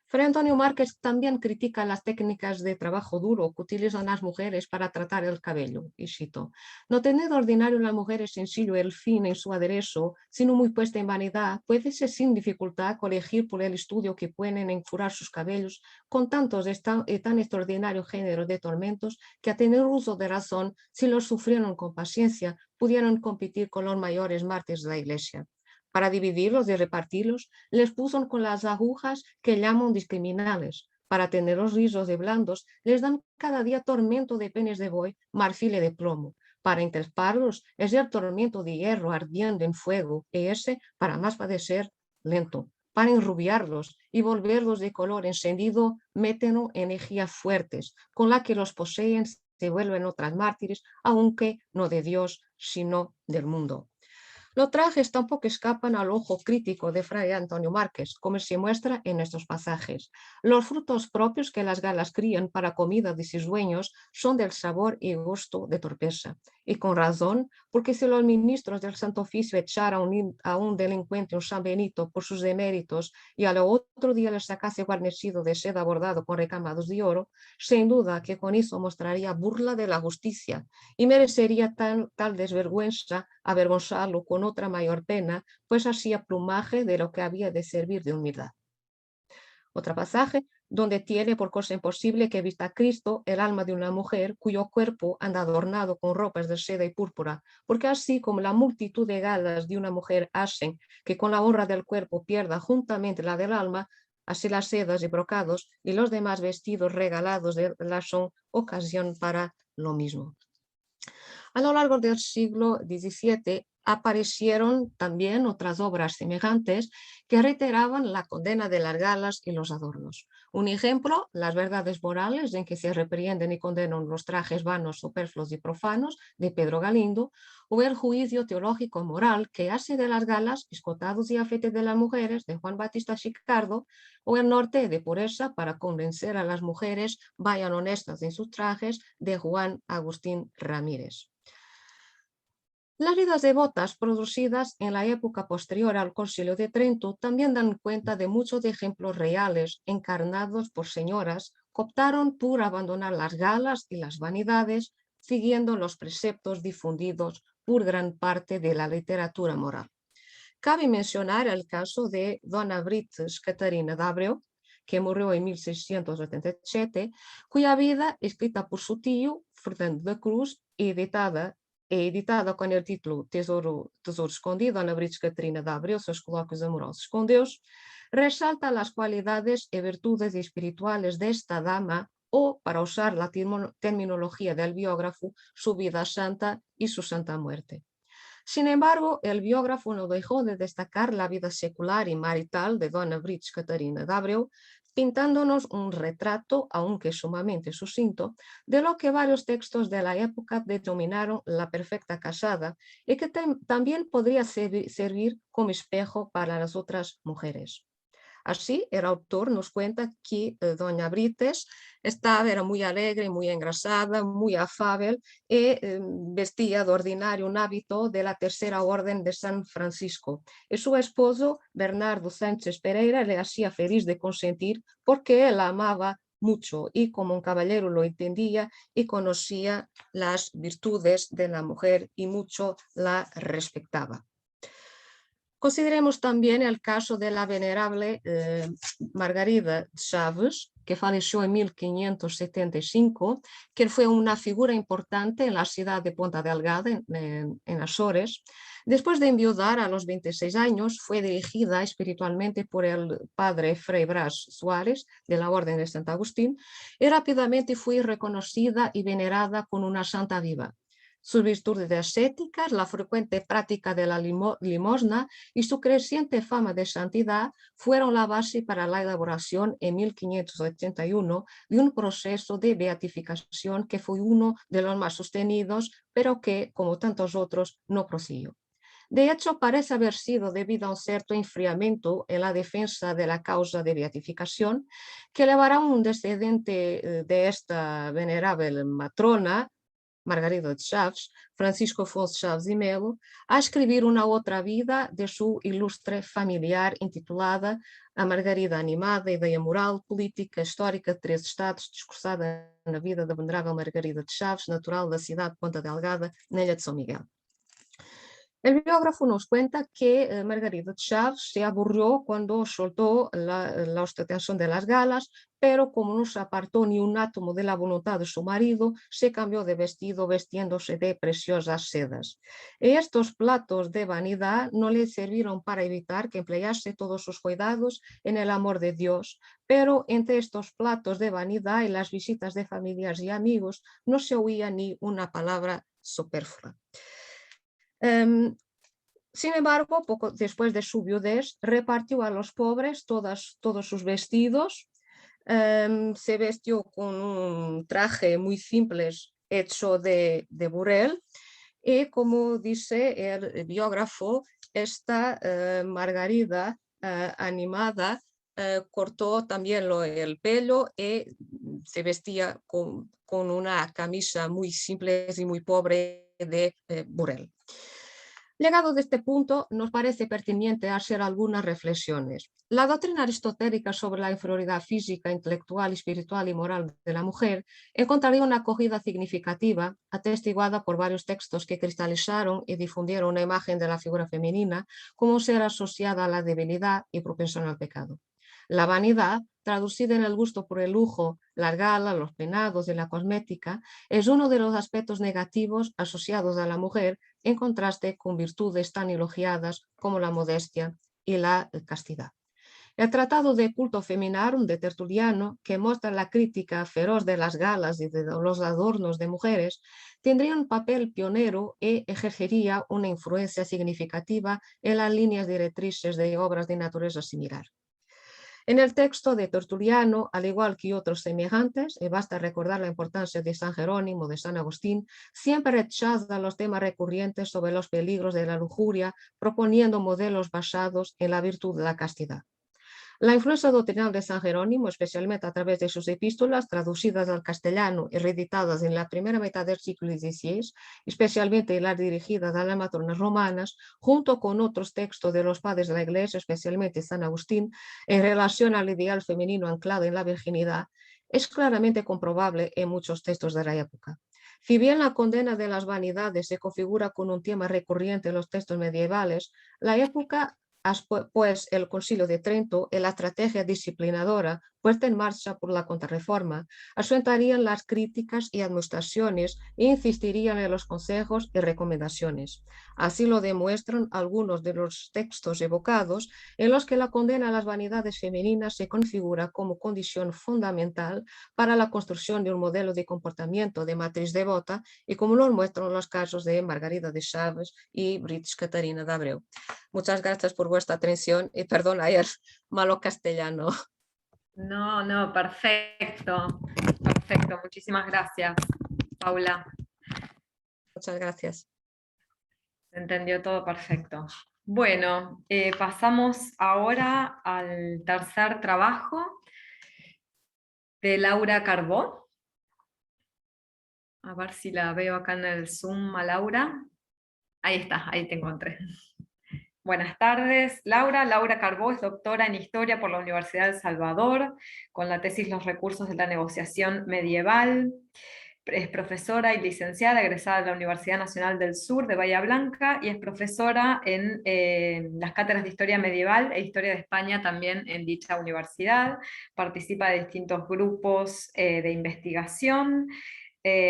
Speaker 6: Fray Antonio Márquez también critica las técnicas de trabajo duro que utilizan las mujeres para tratar el cabello. Y cito: no tener ordinario la mujer es sencillo el fin en su aderezo, sino muy puesta en vanidad, puede ser sin dificultad colegir por el estudio que pueden enfurar sus cabellos con tantos y tan extraordinario género de tormentos que a tener uso de razón, si los sufrieron con paciencia, pudieron competir con los mayores mártires de la Iglesia. Para dividirlos y repartirlos, les puso con las agujas que llaman discriminales. Para tenerlos lisos y blandos, les dan cada día tormento de penes de buey, marfil y de plomo. Para interparlos, es el tormento de hierro ardiendo en fuego, y ese, para más padecer, lento. Para enrubiarlos y volverlos de color encendido, meten energías fuertes, con la que los poseen, se vuelven otras mártires, aunque no de Dios, sino del mundo. Los trajes tampoco escapan al ojo crítico de Fray Antonio Márquez, como se muestra en estos pasajes. Los frutos propios que las galas crían para comida de sus dueños son del sabor y gusto de torpeza. Y con razón, porque si los ministros del Santo Oficio echaran a un delincuente un San Benito por sus deméritos y al otro día le sacase guarnecido de seda bordado con recamados de oro, sin duda que con eso mostraría burla de la justicia y merecería tal desvergüenza avergonzarlo con otra mayor pena, pues hacía plumaje de lo que había de servir de humildad. Otro pasaje donde tiene por cosa imposible que vista a Cristo el alma de una mujer cuyo cuerpo anda adornado con ropas de seda y púrpura, porque así como la multitud de galas de una mujer hacen que con la honra del cuerpo pierda juntamente la del alma, así las sedas y brocados y los demás vestidos regalados de la son ocasión para lo mismo. A lo largo del siglo XVII, aparecieron también otras obras semejantes que reiteraban la condena de las galas y los adornos. Un ejemplo, Las verdades morales, en que se reprenden y condenan los trajes vanos, superfluos y profanos, de Pedro Galindo, o El juicio teológico moral, que hace de las galas, escotados y afeites de las mujeres, de Juan Batista Chicardo, o El norte de pureza para convencer a las mujeres vayan honestas en sus trajes, de Juan Agustín Ramírez. Las vidas devotas producidas en la época posterior al Concilio de Trento también dan cuenta de muchos ejemplos reales encarnados por señoras que optaron por abandonar las galas y las vanidades, siguiendo los preceptos difundidos por gran parte de la literatura moral. Cabe mencionar el caso de Dona Brites Catarina d'Abreu, que murió en 1687, cuya vida, escrita por su tío, Fernando da Cruz, editada con el título Tesouro Escondido, Dona Brites Catarina d'Abreu, seus colóquios amorosos con Deus, resalta las cualidades y virtudes espirituales de esta dama, o, para usar la terminología del biógrafo, su vida santa y su santa muerte. Sin embargo, el biógrafo no dejó de destacar la vida secular y marital de Dona Brites Catarina d'Abreu, pintándonos un retrato, aunque sumamente sucinto, de lo que varios textos de la época denominaron la perfecta casada y que también podría servir como espejo para las otras mujeres. Así, el autor nos cuenta que Doña Brites era muy alegre, muy engrasada, muy afable y vestía de ordinario un hábito de la Tercera Orden de San Francisco. Y su esposo, Bernardo Sánchez Pereira, le hacía feliz de consentir porque él la amaba mucho y como un caballero lo entendía y conocía las virtudes de la mujer y mucho la respetaba. Consideremos también el caso de la venerable Margarida Chaves, que falleció en 1575, que fue una figura importante en la ciudad de Ponta Delgada, en Azores. Después de enviudar a los 26 años, fue dirigida espiritualmente por el padre Fray Brás Suárez, de la Orden de Sant Agustín, y rápidamente fue reconocida y venerada con una santa viva. Sus virtudes ascéticas, la frecuente práctica de la limosna y su creciente fama de santidad fueron la base para la elaboración en 1581 de un proceso de beatificación que fue uno de los más sostenidos, pero que, como tantos otros, no prosiguió. De hecho, parece haber sido debido a un cierto enfriamiento en la defensa de la causa de beatificación que llevará a un descendiente de esta venerable matrona, Margarida de Chaves, Francisco Afonso Chaves y Melo, a escribir una otra vida de su ilustre familiar intitulada A Margarida Animada, Ideia Moral, Política, Histórica de Três Estados, discursada na vida da venerável Margarida de Chaves, natural da cidade de Ponta Delgada, na ilha de São Miguel. El biógrafo nos cuenta que Margarida de Chaves se aburrió cuando soltó la ostentación de las galas, pero como no se apartó ni un átomo de la voluntad de su marido, se cambió de vestido vistiéndose de preciosas sedas. Y estos platos de vanidad no le sirvieron para evitar que emplease todos sus cuidados en el amor de Dios, pero entre estos platos de vanidad y las visitas de familiares y amigos no se oía ni una palabra superflua. Sin embargo, poco después de su viudez, repartió a los pobres todos sus vestidos, se vistió con un traje muy simple hecho de burel y, como dice el biógrafo, esta Margarida animada cortó también el pelo y se vestía con una camisa muy simple y muy pobre de burel. Llegado de este punto, nos parece pertinente hacer algunas reflexiones. La doctrina aristotélica sobre la inferioridad física, intelectual, espiritual y moral de la mujer encontraría una acogida significativa, atestiguada por varios textos que cristalizaron y difundieron una imagen de la figura femenina como ser asociada a la debilidad y propensión al pecado. La vanidad, traducida en el gusto por el lujo, la gala, los peinados y la cosmética, es uno de los aspectos negativos asociados a la mujer, en contraste con virtudes tan elogiadas como la modestia y la castidad. El Tratado de Culto Feminarum de Tertuliano, que muestra la crítica feroz de las galas y de los adornos de mujeres, tendría un papel pionero y ejercería una influencia significativa en las líneas directrices de obras de naturaleza similar. En el texto de Tertuliano, al igual que otros semejantes, y basta recordar la importancia de San Jerónimo, de San Agustín, siempre rechaza los temas recurrentes sobre los peligros de la lujuria, proponiendo modelos basados en la virtud de la castidad. La influencia doctrinal de San Jerónimo, especialmente a través de sus epístolas traducidas al castellano y reeditadas en la primera mitad del siglo XVI, especialmente las dirigidas a las matronas romanas, junto con otros textos de los padres de la Iglesia, especialmente San Agustín, en relación al ideal femenino anclado en la virginidad, es claramente comprobable en muchos textos de la época. Si bien la condena de las vanidades se configura con un tema recurrente en los textos medievales, la época, pues el Concilio de Trento y la estrategia disciplinadora puesta en marcha por la Contrarreforma asentarían las críticas y administraciones e insistirían en los consejos y recomendaciones. Así lo demuestran algunos de los textos evocados en los que la condena a las vanidades femeninas se configura como condición fundamental para la construcción de un modelo de comportamiento de matriz devota y como lo muestran los casos de Margarida de Chaves y Brigitte Catarina de Abreu. Muchas gracias por vuestra atención y perdón ayer malo castellano.
Speaker 4: No, no, perfecto, perfecto. Muchísimas gracias, Paula.
Speaker 6: Muchas gracias.
Speaker 4: Se entendió todo perfecto. Bueno, pasamos ahora al tercer trabajo de Laura Carbó. A ver si la veo acá en el Zoom a Laura. Ahí está, ahí te encontré. Buenas tardes, Laura. Laura Carbó es doctora en Historia por la Universidad de El Salvador, con la tesis Los recursos de la negociación medieval. Es profesora y licenciada egresada de la Universidad Nacional del Sur de Bahía Blanca y es profesora en las cátedras de Historia Medieval e Historia de España también en dicha universidad. Participa de distintos grupos de investigación.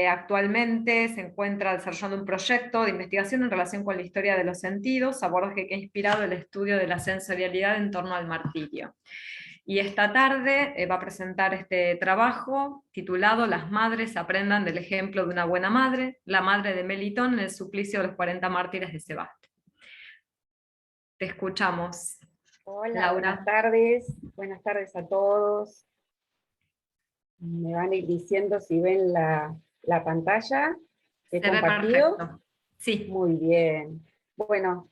Speaker 4: Actualmente se encuentra desarrollando un proyecto de investigación en relación con la historia de los sentidos, abordaje que ha inspirado el estudio de la sensorialidad en torno al martirio. Y esta tarde va a presentar este trabajo titulado Las madres aprendan del ejemplo de una buena madre, la madre de Melitón en el suplicio de los 40 mártires de Sebaste. Te escuchamos.
Speaker 7: Hola,
Speaker 4: Laura.
Speaker 7: buenas tardes a todos. Me van a ir diciendo si ven la pantalla que he
Speaker 4: Se ve
Speaker 7: compartido.
Speaker 4: perfecto. Sí.
Speaker 7: Muy bien. Bueno,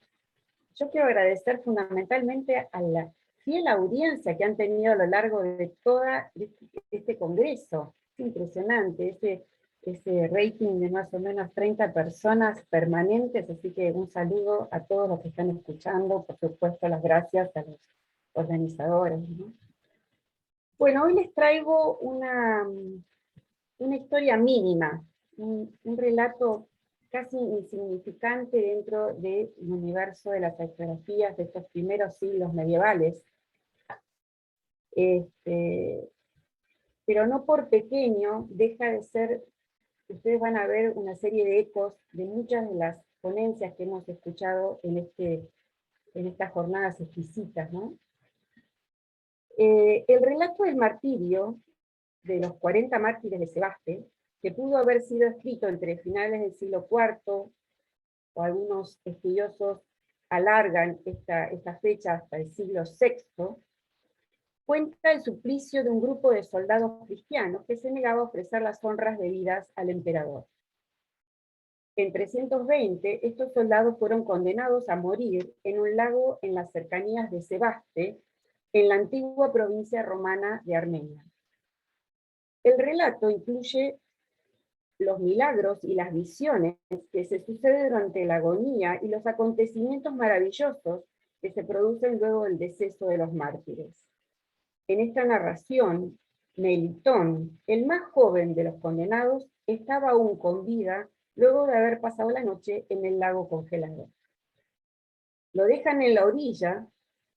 Speaker 7: yo quiero agradecer fundamentalmente a la fiel audiencia que han tenido a lo largo de todo este congreso. Es impresionante, ese rating de más o menos 30 personas permanentes, así que un saludo a todos los que están escuchando, por supuesto las gracias a los organizadores, ¿no? Bueno, hoy les traigo una historia mínima, un relato casi insignificante dentro del universo de las hagiografías de estos primeros siglos medievales. Pero no por pequeño deja de ser, ustedes van a ver una serie de ecos de muchas de las ponencias que hemos escuchado en estas jornadas exquisitas, ¿no? El relato del martirio de los 40 mártires de Sebaste, que pudo haber sido escrito entre finales del siglo IV, o algunos estudiosos alargan esta fecha hasta el siglo VI, cuenta el suplicio de un grupo de soldados cristianos que se negaba a ofrecer las honras debidas al emperador. En 320, estos soldados fueron condenados a morir en un lago en las cercanías de Sebaste, en la antigua provincia romana de Armenia. El relato incluye los milagros y las visiones que se suceden durante la agonía y los acontecimientos maravillosos que se producen luego del deceso de los mártires. En esta narración, Melitón, el más joven de los condenados, estaba aún con vida luego de haber pasado la noche en el lago congelado. Lo dejan en la orilla,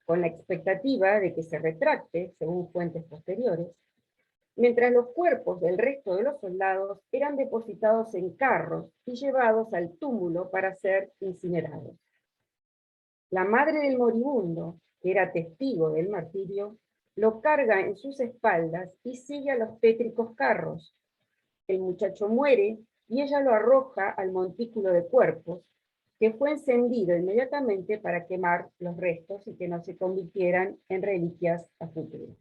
Speaker 7: con la expectativa de que se retracte, según fuentes posteriores, mientras los cuerpos del resto de los soldados eran depositados en carros y llevados al túmulo para ser incinerados. La madre del moribundo, que era testigo del martirio, lo carga en sus espaldas y sigue a los tétricos carros. El muchacho muere y ella lo arroja al montículo de cuerpos, que fue encendido inmediatamente para quemar los restos y que no se convirtieran en reliquias a futuro.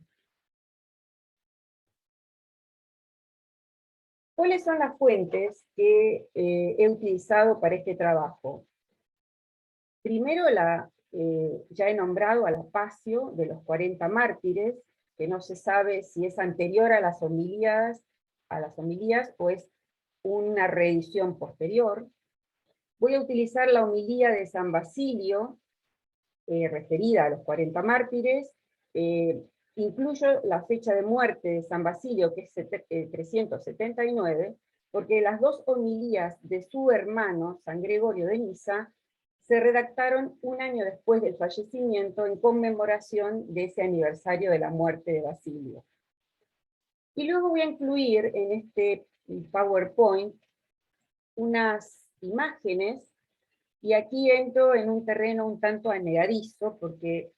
Speaker 7: ¿Cuáles son las fuentes que he utilizado para este trabajo? Primero, ya he nombrado a la Pasio de los 40 mártires, que no se sabe si es anterior a las homilías o es una reedición posterior. Voy a utilizar la homilía de San Basilio, referida a los 40 mártires. Incluyo la fecha de muerte de San Basilio, que es 379, porque las dos homilías de su hermano, San Gregorio de Niza, se redactaron un año después del fallecimiento en conmemoración de ese aniversario de la muerte de Basilio. Y luego voy a incluir en este PowerPoint unas imágenes, y aquí entro en un terreno un tanto anegadizo, porque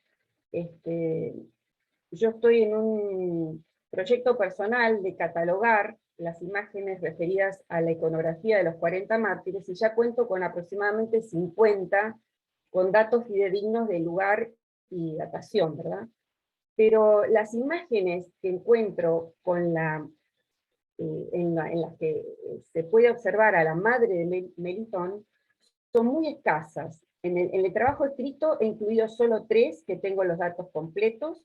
Speaker 7: yo estoy en un proyecto personal de catalogar las imágenes referidas a la iconografía de los 40 mártires, y ya cuento con aproximadamente 50, con datos fidedignos de lugar y datación, ¿verdad? Pero las imágenes que encuentro con en las que se puede observar a la madre de Melitón son muy escasas. En el trabajo escrito he incluido solo 3, que tengo los datos completos,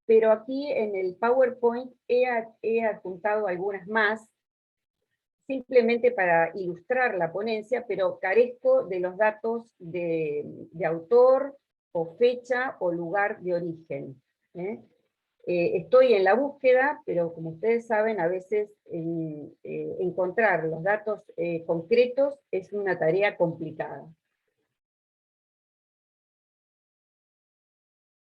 Speaker 7: pero aquí en el PowerPoint he adjuntado algunas más, simplemente para ilustrar la ponencia, pero carezco de los datos de autor, o fecha, o lugar de origen. Estoy en la búsqueda, pero como ustedes saben, a veces encontrar los datos concretos es una tarea complicada.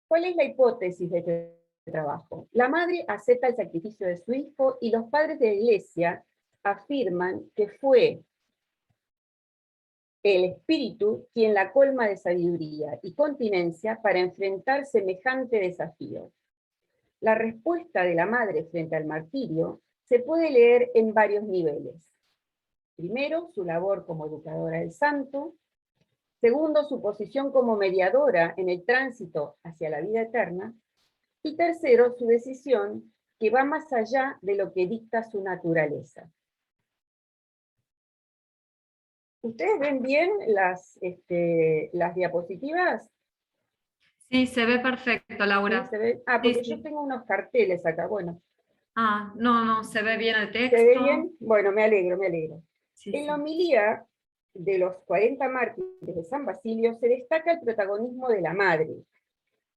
Speaker 7: ¿Cuál es la hipótesis de este trabajo? La madre acepta el sacrificio de su hijo, y los padres de la Iglesia afirman que fue el espíritu quien la colma de sabiduría y continencia para enfrentar semejante desafío. La respuesta de la madre frente al martirio se puede leer en varios niveles. Primero, su labor como educadora del santo. Segundo, su posición como mediadora en el tránsito hacia la vida eterna. Y tercero, su decisión, que va más allá de lo que dicta su naturaleza. ¿Ustedes ven bien las diapositivas?
Speaker 4: Sí, se ve perfecto, Laura.
Speaker 7: ¿Sí se ve? Ah, porque
Speaker 4: Sí.
Speaker 7: yo tengo unos carteles acá, bueno.
Speaker 4: Ah, no, se ve bien el texto.
Speaker 7: ¿Se ve bien? Bueno, me alegro, me alegro.
Speaker 4: Sí,
Speaker 7: En la
Speaker 4: sí.
Speaker 7: homilía de los 40 mártires de San Basilio se destaca el protagonismo de la madre,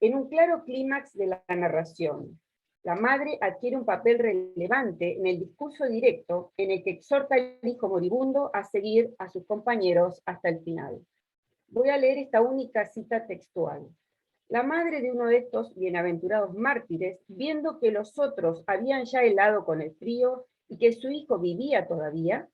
Speaker 7: en un claro clímax de la narración. La madre adquiere un papel relevante en el discurso directo en el que exhorta al hijo moribundo a seguir a sus compañeros hasta el final. Voy a leer esta única cita textual. La madre de uno de estos bienaventurados mártires, viendo que los otros habían ya helado con el frío y que su hijo vivía todavía,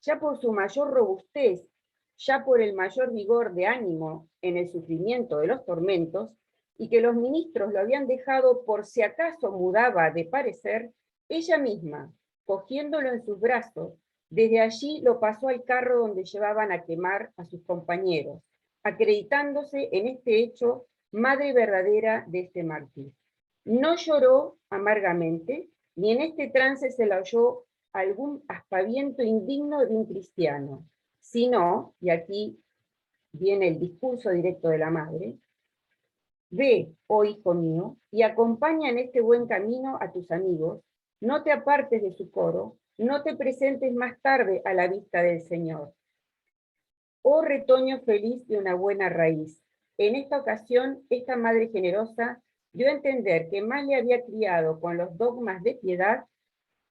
Speaker 7: ya por su mayor robustez, ya por el mayor vigor de ánimo en el sufrimiento de los tormentos, y que los ministros lo habían dejado por si acaso mudaba de parecer, ella misma, cogiéndolo en sus brazos, desde allí lo pasó al carro donde llevaban a quemar a sus compañeros, acreditándose en este hecho madre verdadera de este mártir. No lloró amargamente, ni en este trance se la oyó algún aspaviento indigno de un cristiano, sino, y aquí viene el discurso directo de la madre, ve, oh hijo mío, y acompaña en este buen camino a tus amigos, no te apartes de su coro, no te presentes más tarde a la vista del Señor. Oh retoño feliz de una buena raíz, en esta ocasión esta madre generosa dio a entender que más le había criado con los dogmas de piedad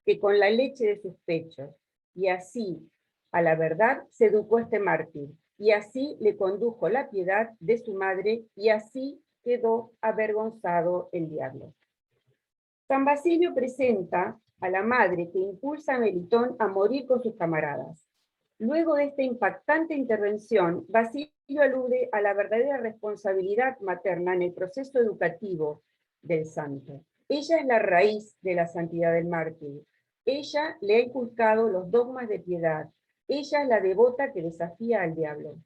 Speaker 7: que con la leche de sus pechos, y así, a la verdad, se educó este mártir, y así le condujo la piedad de su madre, y así quedó avergonzado el diablo. San Basilio presenta a la madre que impulsa a Melitón a morir con sus camaradas. Luego de esta impactante intervención, Basilio alude a la verdadera responsabilidad materna en el proceso educativo del santo. Ella es la raíz de la santidad del mártir. Ella le ha inculcado los dogmas de piedad. Ella es la devota que desafía al diablo.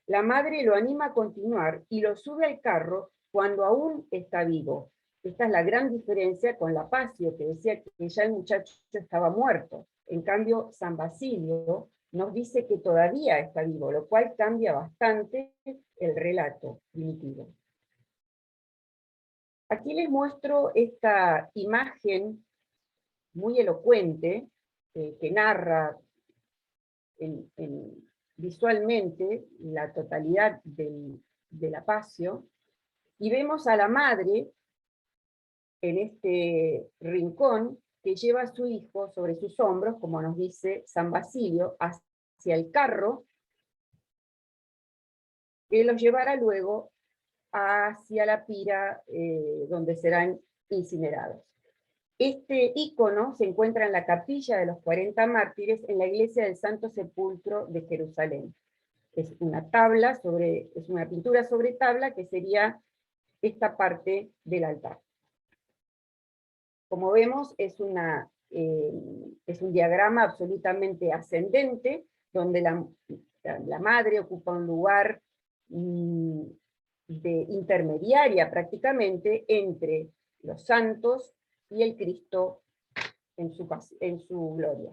Speaker 7: La madre lo anima a continuar y lo sube al carro cuando aún está vivo. Esta es la gran diferencia con la Pacio, que decía que ya el muchacho estaba muerto. En cambio, San Basilio nos dice que todavía está vivo, lo cual cambia bastante el relato primitivo. Aquí les muestro esta imagen muy elocuente que narra visualmente la totalidad de la Pacio, y vemos a la madre en este rincón que lleva a su hijo sobre sus hombros, como nos dice San Basilio, hacia el carro, que los llevará luego hacia la pira donde serán incinerados. Este ícono se encuentra en la capilla de los 40 mártires en la iglesia del Santo Sepulcro de Jerusalén. Es una tabla es una pintura sobre tabla que sería esta parte del altar. Como vemos, es un diagrama absolutamente ascendente, donde la madre ocupa un lugar de intermediaria prácticamente entre los santos y el Cristo en su gloria.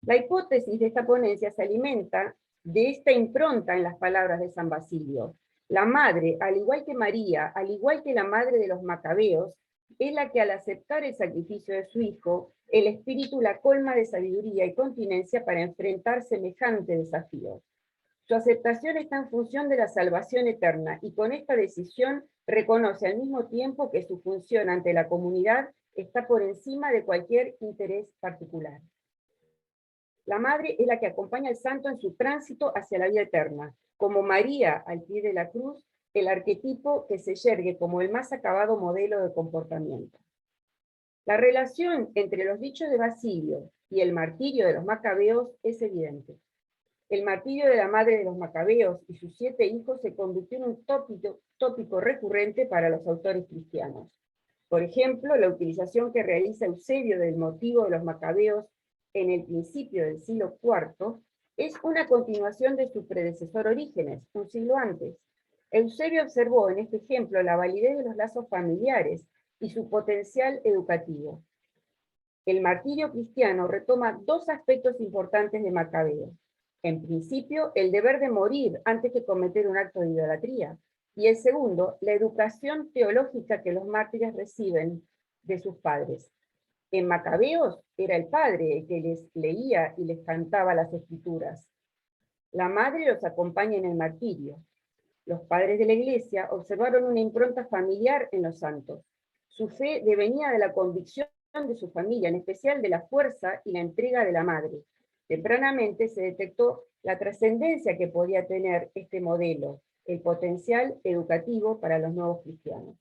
Speaker 7: La hipótesis de esta ponencia se alimenta de esta impronta en las palabras de San Basilio. La madre, al igual que María, al igual que la madre de los macabeos, es la que al aceptar el sacrificio de su hijo, el espíritu la colma de sabiduría y continencia para enfrentar semejante desafío. Su aceptación está en función de la salvación eterna, y con esta decisión reconoce al mismo tiempo que su función ante la comunidad está por encima de cualquier interés particular. La madre es la que acompaña al santo en su tránsito hacia la vida eterna, como María al pie de la cruz, el arquetipo que se yergue como el más acabado modelo de comportamiento. La relación entre los dichos de Basilio y el martirio de los macabeos es evidente. El martirio de la madre de los macabeos y sus 7 hijos se convirtió en un tópico recurrente para los autores cristianos. Por ejemplo, la utilización que realiza Eusebio del motivo de los macabeos en el principio del siglo IV es una continuación de su predecesor Orígenes, un siglo antes. Eusebio observó en este ejemplo la validez de los lazos familiares y su potencial educativo. El martirio cristiano retoma 2 aspectos importantes de Macabeo. En principio, el deber de morir antes que cometer un acto de idolatría, y el segundo, la educación teológica que los mártires reciben de sus padres. En Macabeos era el padre el que les leía y les cantaba las escrituras. La madre los acompaña en el martirio. Los padres de la iglesia observaron una impronta familiar en los santos. Su fe devenía de la convicción de su familia, en especial de la fuerza y la entrega de la madre. Tempranamente se detectó la trascendencia que podía tener este modelo, el potencial educativo para los nuevos cristianos.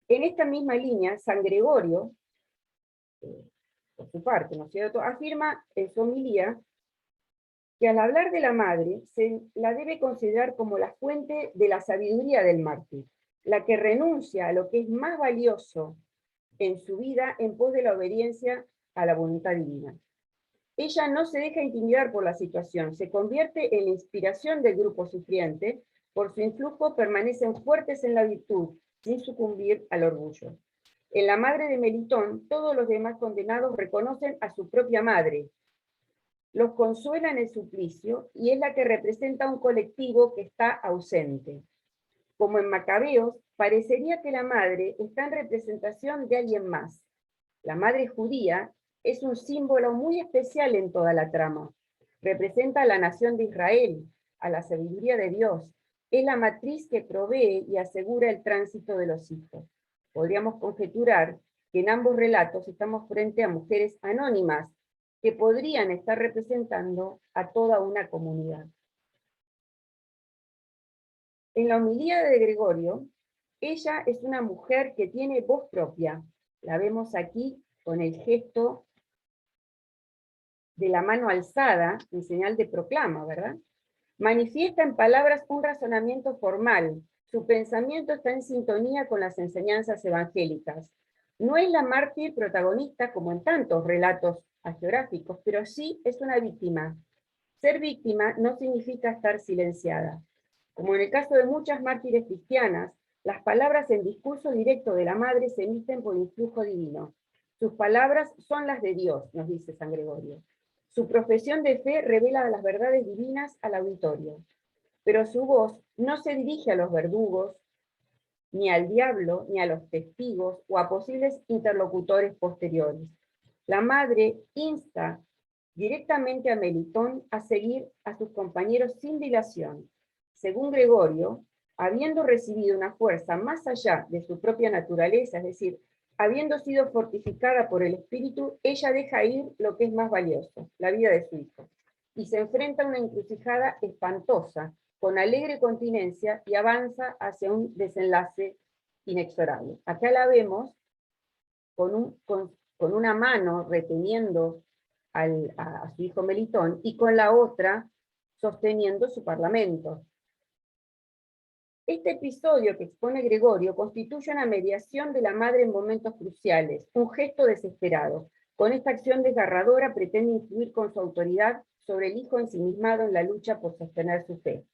Speaker 7: En esta misma línea, San Gregorio, por su parte, ¿no es cierto?, afirma en su homilía que al hablar de la madre se la debe considerar como la fuente de la sabiduría del mártir, la que renuncia a lo que es más valioso en su vida en pos de la obediencia a la voluntad divina. Ella no se deja intimidar por la situación, se convierte en la inspiración del grupo sufriente, por su influjo permanecen fuertes en la virtud, sin sucumbir al orgullo. En la madre de Melitón, todos los demás condenados reconocen a su propia madre, los consuela en el suplicio, y es la que representa un colectivo que está ausente. Como en Macabeos, parecería que la madre está en representación de alguien más. La madre judía es un símbolo muy especial en toda la trama. Representa a la nación de Israel, a la sabiduría de Dios. Es la matriz que provee y asegura el tránsito de los hijos. Podríamos conjeturar que en ambos relatos estamos frente a mujeres anónimas que podrían estar representando a toda una comunidad. En la homilía de Gregorio, ella es una mujer que tiene voz propia. La vemos aquí con el gesto de la mano alzada, en señal de proclama, ¿verdad? Manifiesta en palabras un razonamiento formal. Su pensamiento está en sintonía con las enseñanzas evangélicas. No es la mártir protagonista como en tantos relatos hagiográficos, pero sí es una víctima. Ser víctima no significa estar silenciada. Como en el caso de muchas mártires cristianas, las palabras en discurso directo de la madre se emiten por influjo divino. Sus palabras son las de Dios, nos dice San Gregorio. Su profesión de fe revela las verdades divinas al auditorio, pero su voz no se dirige a los verdugos, ni al diablo, ni a los testigos, o a posibles interlocutores posteriores. La madre insta directamente a Melitón a seguir a sus compañeros sin dilación. Según Gregorio, habiendo recibido una fuerza más allá de su propia naturaleza, es decir, habiendo sido fortificada por el Espíritu, ella deja ir lo que es más valioso, la vida de su hijo, y se enfrenta a una encrucijada espantosa, con alegre continencia, y avanza hacia un desenlace inexorable. Acá la vemos con una mano reteniendo a su hijo Melitón, y con la otra sosteniendo su parlamento. Este episodio que expone Gregorio constituye una mediación de la madre en momentos cruciales, un gesto desesperado. Con esta acción desgarradora pretende influir con su autoridad sobre el hijo ensimismado en la lucha por sostener su fe.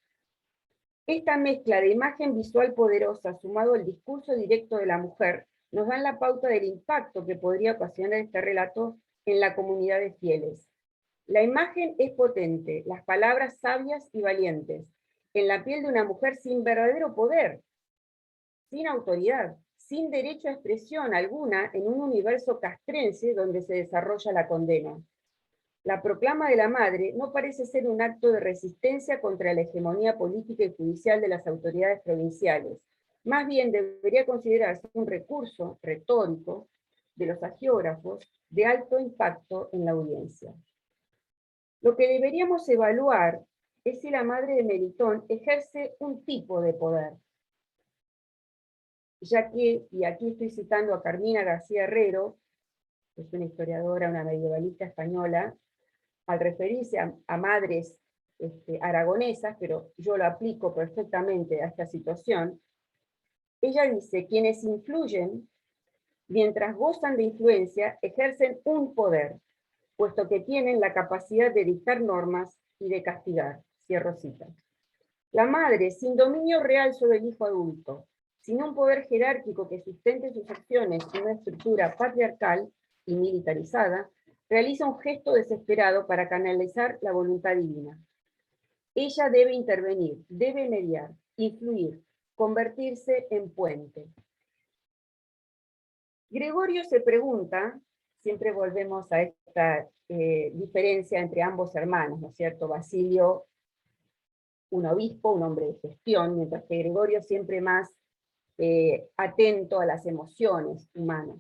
Speaker 7: Esta mezcla de imagen visual poderosa sumado al discurso directo de la mujer nos dan la pauta del impacto que podría ocasionar este relato en la comunidad de fieles. La imagen es potente, las palabras sabias y valientes, en la piel de una mujer sin verdadero poder, sin autoridad, sin derecho a expresión alguna en un universo castrense donde se desarrolla la condena. La proclama de la madre no parece ser un acto de resistencia contra la hegemonía política y judicial de las autoridades provinciales. Más bien debería considerarse un recurso retórico de los hagiógrafos de alto impacto en la audiencia. Lo que deberíamos evaluar es si la madre de Melitón ejerce un tipo de poder, ya que, y aquí estoy citando a Carmina García Herrero, que es una historiadora, una medievalista española, al referirse a madres aragonesas, pero yo lo aplico perfectamente a esta situación, ella dice, quienes influyen, mientras gozan de influencia, ejercen un poder, puesto que tienen la capacidad de dictar normas y de castigar. Cierro cita. La madre, sin dominio real sobre el hijo adulto, sin un poder jerárquico que sustente sus acciones en una estructura patriarcal y militarizada, realiza un gesto desesperado para canalizar la voluntad divina. Ella debe intervenir, debe mediar, influir, convertirse en puente. Gregorio se pregunta, siempre volvemos a esta diferencia entre ambos hermanos, ¿no es cierto? Basilio, un obispo, un hombre de gestión, mientras que Gregorio siempre más atento a las emociones humanas.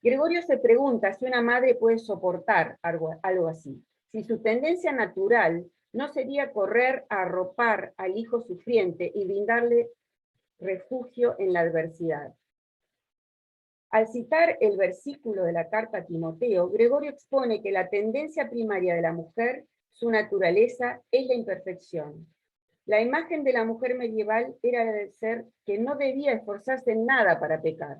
Speaker 7: Gregorio se pregunta si una madre puede soportar algo así, si su tendencia natural no sería correr a arropar al hijo sufriente y brindarle refugio en la adversidad. Al citar el versículo de la carta a Timoteo, Gregorio expone que la tendencia primaria de la mujer, su naturaleza, es la imperfección. La imagen de la mujer medieval era la del ser que no debía esforzarse en nada para pecar.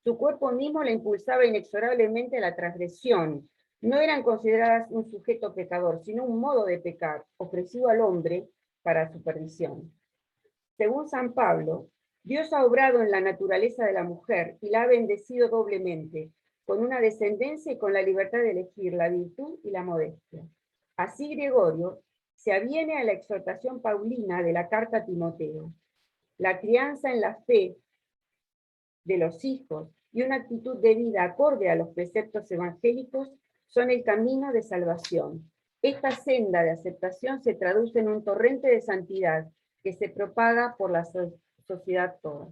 Speaker 7: Su cuerpo mismo la impulsaba inexorablemente a la transgresión. No eran consideradas un sujeto pecador, sino un modo de pecar, ofrecido al hombre para su perdición. Según San Pablo, Dios ha obrado en la naturaleza de la mujer y la ha bendecido doblemente, con una descendencia y con la libertad de elegir la virtud y la modestia. Así Gregorio se aviene a la exhortación paulina de la carta a Timoteo. La crianza en la fe de los hijos y una actitud de vida acorde a los preceptos evangélicos son el camino de salvación. Esta senda de aceptación se traduce en un torrente de santidad que se propaga por la sociedad toda.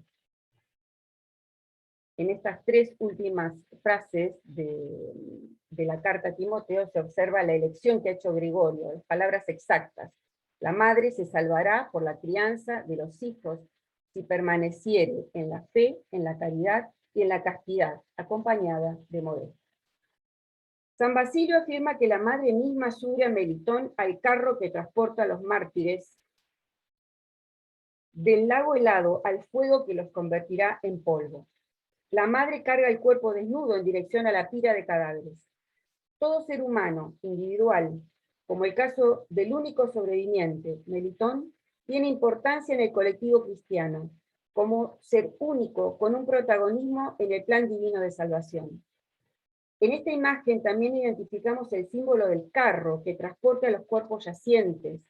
Speaker 7: En estas tres últimas frases de la carta a Timoteo se observa la elección que ha hecho Gregorio, las palabras exactas. La madre se salvará por la crianza de los hijos si permaneciere en la fe, en la caridad y en la castidad, acompañada de modestia. San Basilio afirma que la madre misma sube a Melitón al carro que transporta a los mártires del lago helado al fuego que los convertirá en polvo. La madre carga el cuerpo desnudo en dirección a la pira de cadáveres. Todo ser humano, individual, como el caso del único sobreviviente, Melitón, tiene importancia en el colectivo cristiano, como ser único con un protagonismo en el plan divino de salvación. En esta imagen también identificamos el símbolo del carro que transporta a los cuerpos yacientes,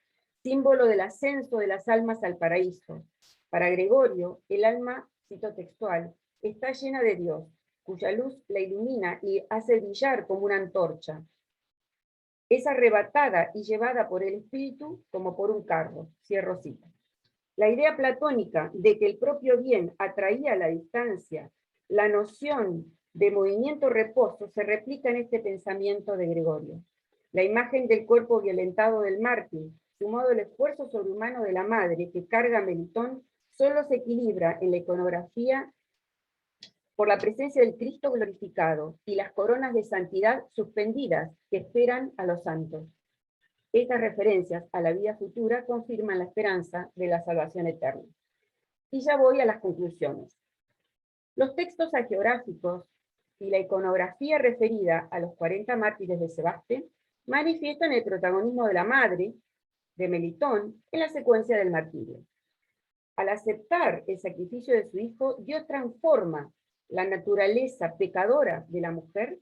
Speaker 7: símbolo del ascenso de las almas al paraíso. Para Gregorio, el alma, cito textual, está llena de Dios, cuya luz la ilumina y hace brillar como una antorcha. Es arrebatada y llevada por el espíritu como por un carro. Cierro cita. La idea platónica de que el propio bien atraía a la distancia, la noción de movimiento-reposo se replica en este pensamiento de Gregorio. La imagen del cuerpo violentado del mártir, sumado al esfuerzo sobrehumano de la madre que carga a Melitón, solo se equilibra en la iconografía por la presencia del Cristo glorificado y las coronas de santidad suspendidas que esperan a los santos. Estas referencias a la vida futura confirman la esperanza de la salvación eterna. Y ya voy a las conclusiones. Los textos hagiográficos y la iconografía referida a los 40 mártires de Sebaste manifiestan el protagonismo de la madre, de Melitón, en la secuencia del martirio. Al aceptar el sacrificio de su hijo, Dios transforma la naturaleza pecadora de la mujer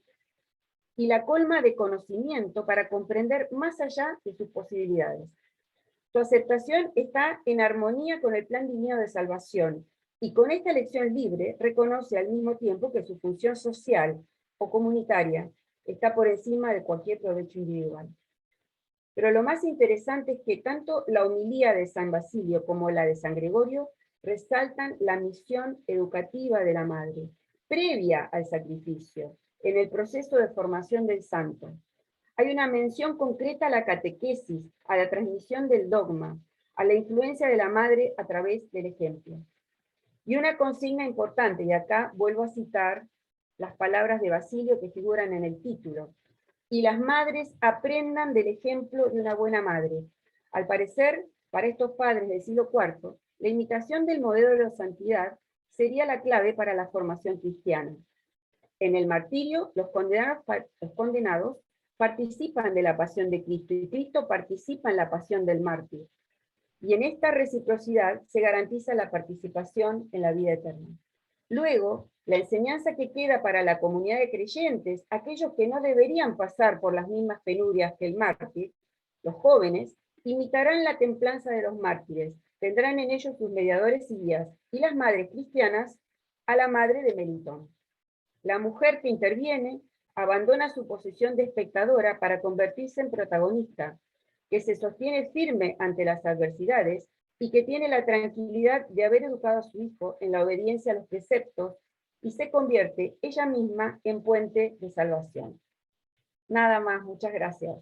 Speaker 7: y la colma de conocimiento para comprender más allá de sus posibilidades. Su aceptación está en armonía con el plan divino de salvación, y con esta elección libre reconoce al mismo tiempo que su función social o comunitaria está por encima de cualquier provecho individual. Pero lo más interesante es que tanto la homilía de San Basilio como la de San Gregorio resaltan la misión educativa de la madre, previa al sacrificio, en el proceso de formación del santo. Hay una mención concreta a la catequesis, a la transmisión del dogma, a la influencia de la madre a través del ejemplo. Y una consigna importante, y acá vuelvo a citar las palabras de Basilio que figuran en el título: y las madres aprendan del ejemplo de una buena madre. Al parecer, para estos padres del siglo IV, la imitación del modelo de la santidad sería la clave para la formación cristiana. En el martirio, los condenados participan de la pasión de Cristo, y Cristo participa en la pasión del mártir. Y en esta reciprocidad se garantiza la participación en la vida eterna. Luego, la enseñanza que queda para la comunidad de creyentes, aquellos que no deberían pasar por las mismas penurias que el mártir, los jóvenes, imitarán la templanza de los mártires, tendrán en ellos sus mediadores y guías, y las madres cristianas a la madre de Melitón. La mujer que interviene abandona su posición de espectadora para convertirse en protagonista, que se sostiene firme ante las adversidades y que tiene la tranquilidad de haber educado a su hijo en la obediencia a los preceptos y se convierte ella misma en puente de salvación. Nada más, muchas gracias.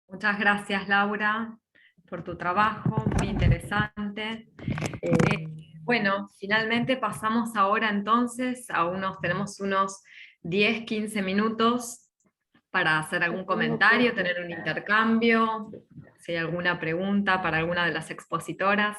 Speaker 4: Muchas gracias, Laura, por tu trabajo, muy interesante. Bueno, finalmente pasamos ahora entonces tenemos unos 10, 15 minutos para hacer algún comentario, tener un intercambio, si hay alguna pregunta para alguna de las expositoras.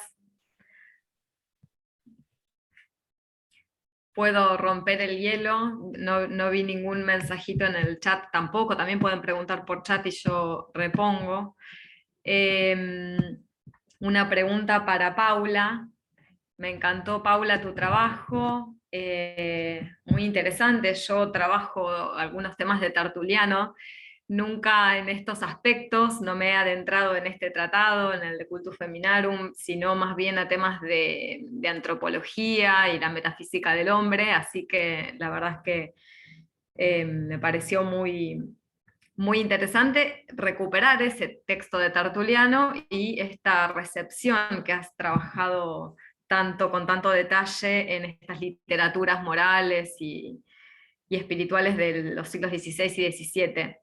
Speaker 4: Puedo romper el hielo, no vi ningún mensajito en el chat tampoco, también pueden preguntar por chat y yo repongo. Una pregunta para Paula. Me encantó, Paula, tu trabajo, muy interesante. Yo trabajo algunos temas de Tertuliano, nunca en estos aspectos, no me he adentrado en este tratado, en el de Cultus Feminarum, sino más bien a temas de antropología y la metafísica del hombre, así que la verdad es que me pareció muy, muy interesante recuperar ese texto de Tertuliano y esta recepción que has trabajado con tanto detalle en estas literaturas morales y espirituales de los siglos XVI y XVII.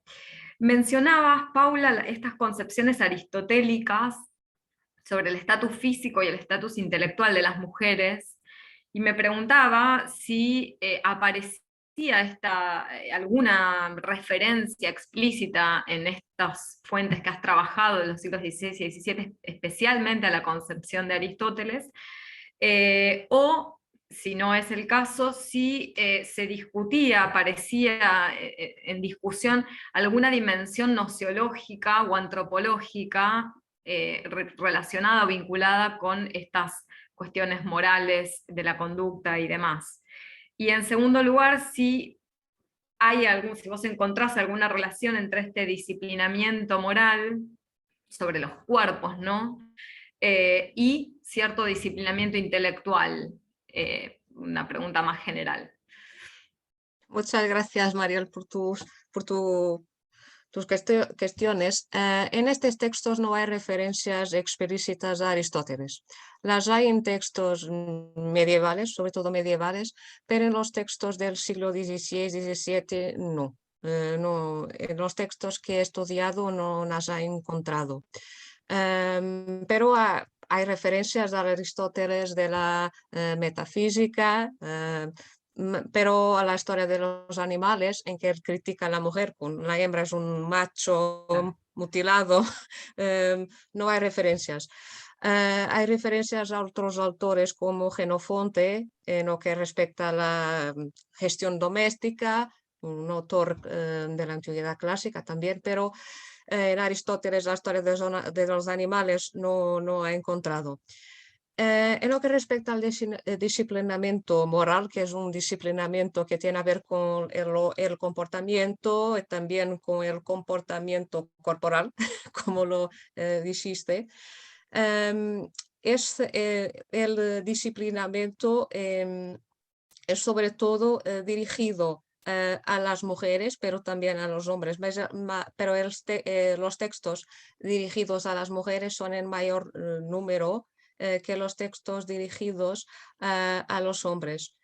Speaker 4: Mencionabas, Paula, estas concepciones aristotélicas sobre el estatus físico y el estatus intelectual de las mujeres, y me preguntaba si aparecía alguna referencia explícita en estas fuentes que has trabajado de los siglos XVI y XVII, especialmente a la concepción de Aristóteles, o, si no es el caso, si se discutía, aparecía en discusión alguna dimensión nociológica o antropológica relacionada o vinculada con estas cuestiones morales de la conducta y demás. Y en segundo lugar, si vos encontrás alguna relación entre este disciplinamiento moral sobre los cuerpos, ¿no? Y cierto disciplinamiento intelectual, una pregunta más general.
Speaker 6: Muchas gracias, Mariel, por tus cuestiones. En estos textos no hay referencias explícitas a Aristóteles. Las hay en textos medievales, sobre todo medievales, pero en los textos del siglo XVI, XVII no. No, en los textos que he estudiado no las he encontrado. Pero hay referencias a Aristóteles de la metafísica, pero a la historia de los animales, en que él critica a la mujer, con la hembra es un macho mutilado, no hay referencias. Hay referencias a otros autores como Jenofonte, en lo que respecta a la gestión doméstica, un autor de la antigüedad clásica también, pero en Aristóteles la historia de los animales no he encontrado. En lo que respecta al disciplinamiento moral, que es un disciplinamiento que tiene a ver con el comportamiento y también con el comportamiento corporal, como lo dijiste, el disciplinamiento es sobre todo dirigido a las mujeres, pero también a los hombres, pero los textos dirigidos a las mujeres son en mayor número que los textos dirigidos a los hombres.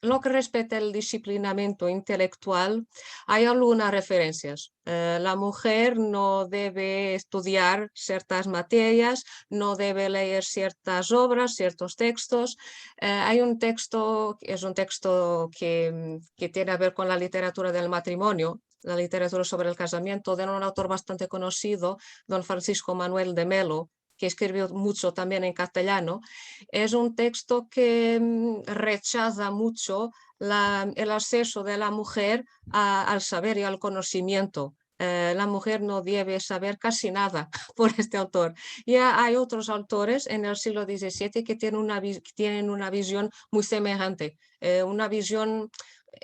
Speaker 6: Lo que respecta al disciplinamiento intelectual, hay algunas referencias. La mujer no debe estudiar ciertas materias, no debe leer ciertas obras, ciertos textos. Hay un texto, es un texto que tiene a ver con la literatura del matrimonio, la literatura sobre el casamiento, de un autor bastante conocido, don Francisco Manuel de Melo, que escribió mucho también en castellano. Es un texto que rechaza mucho el acceso de la mujer al saber y al conocimiento. La mujer no debe saber casi nada por este autor. Ya hay otros autores en el siglo XVII que tienen una visión muy semejante, una visión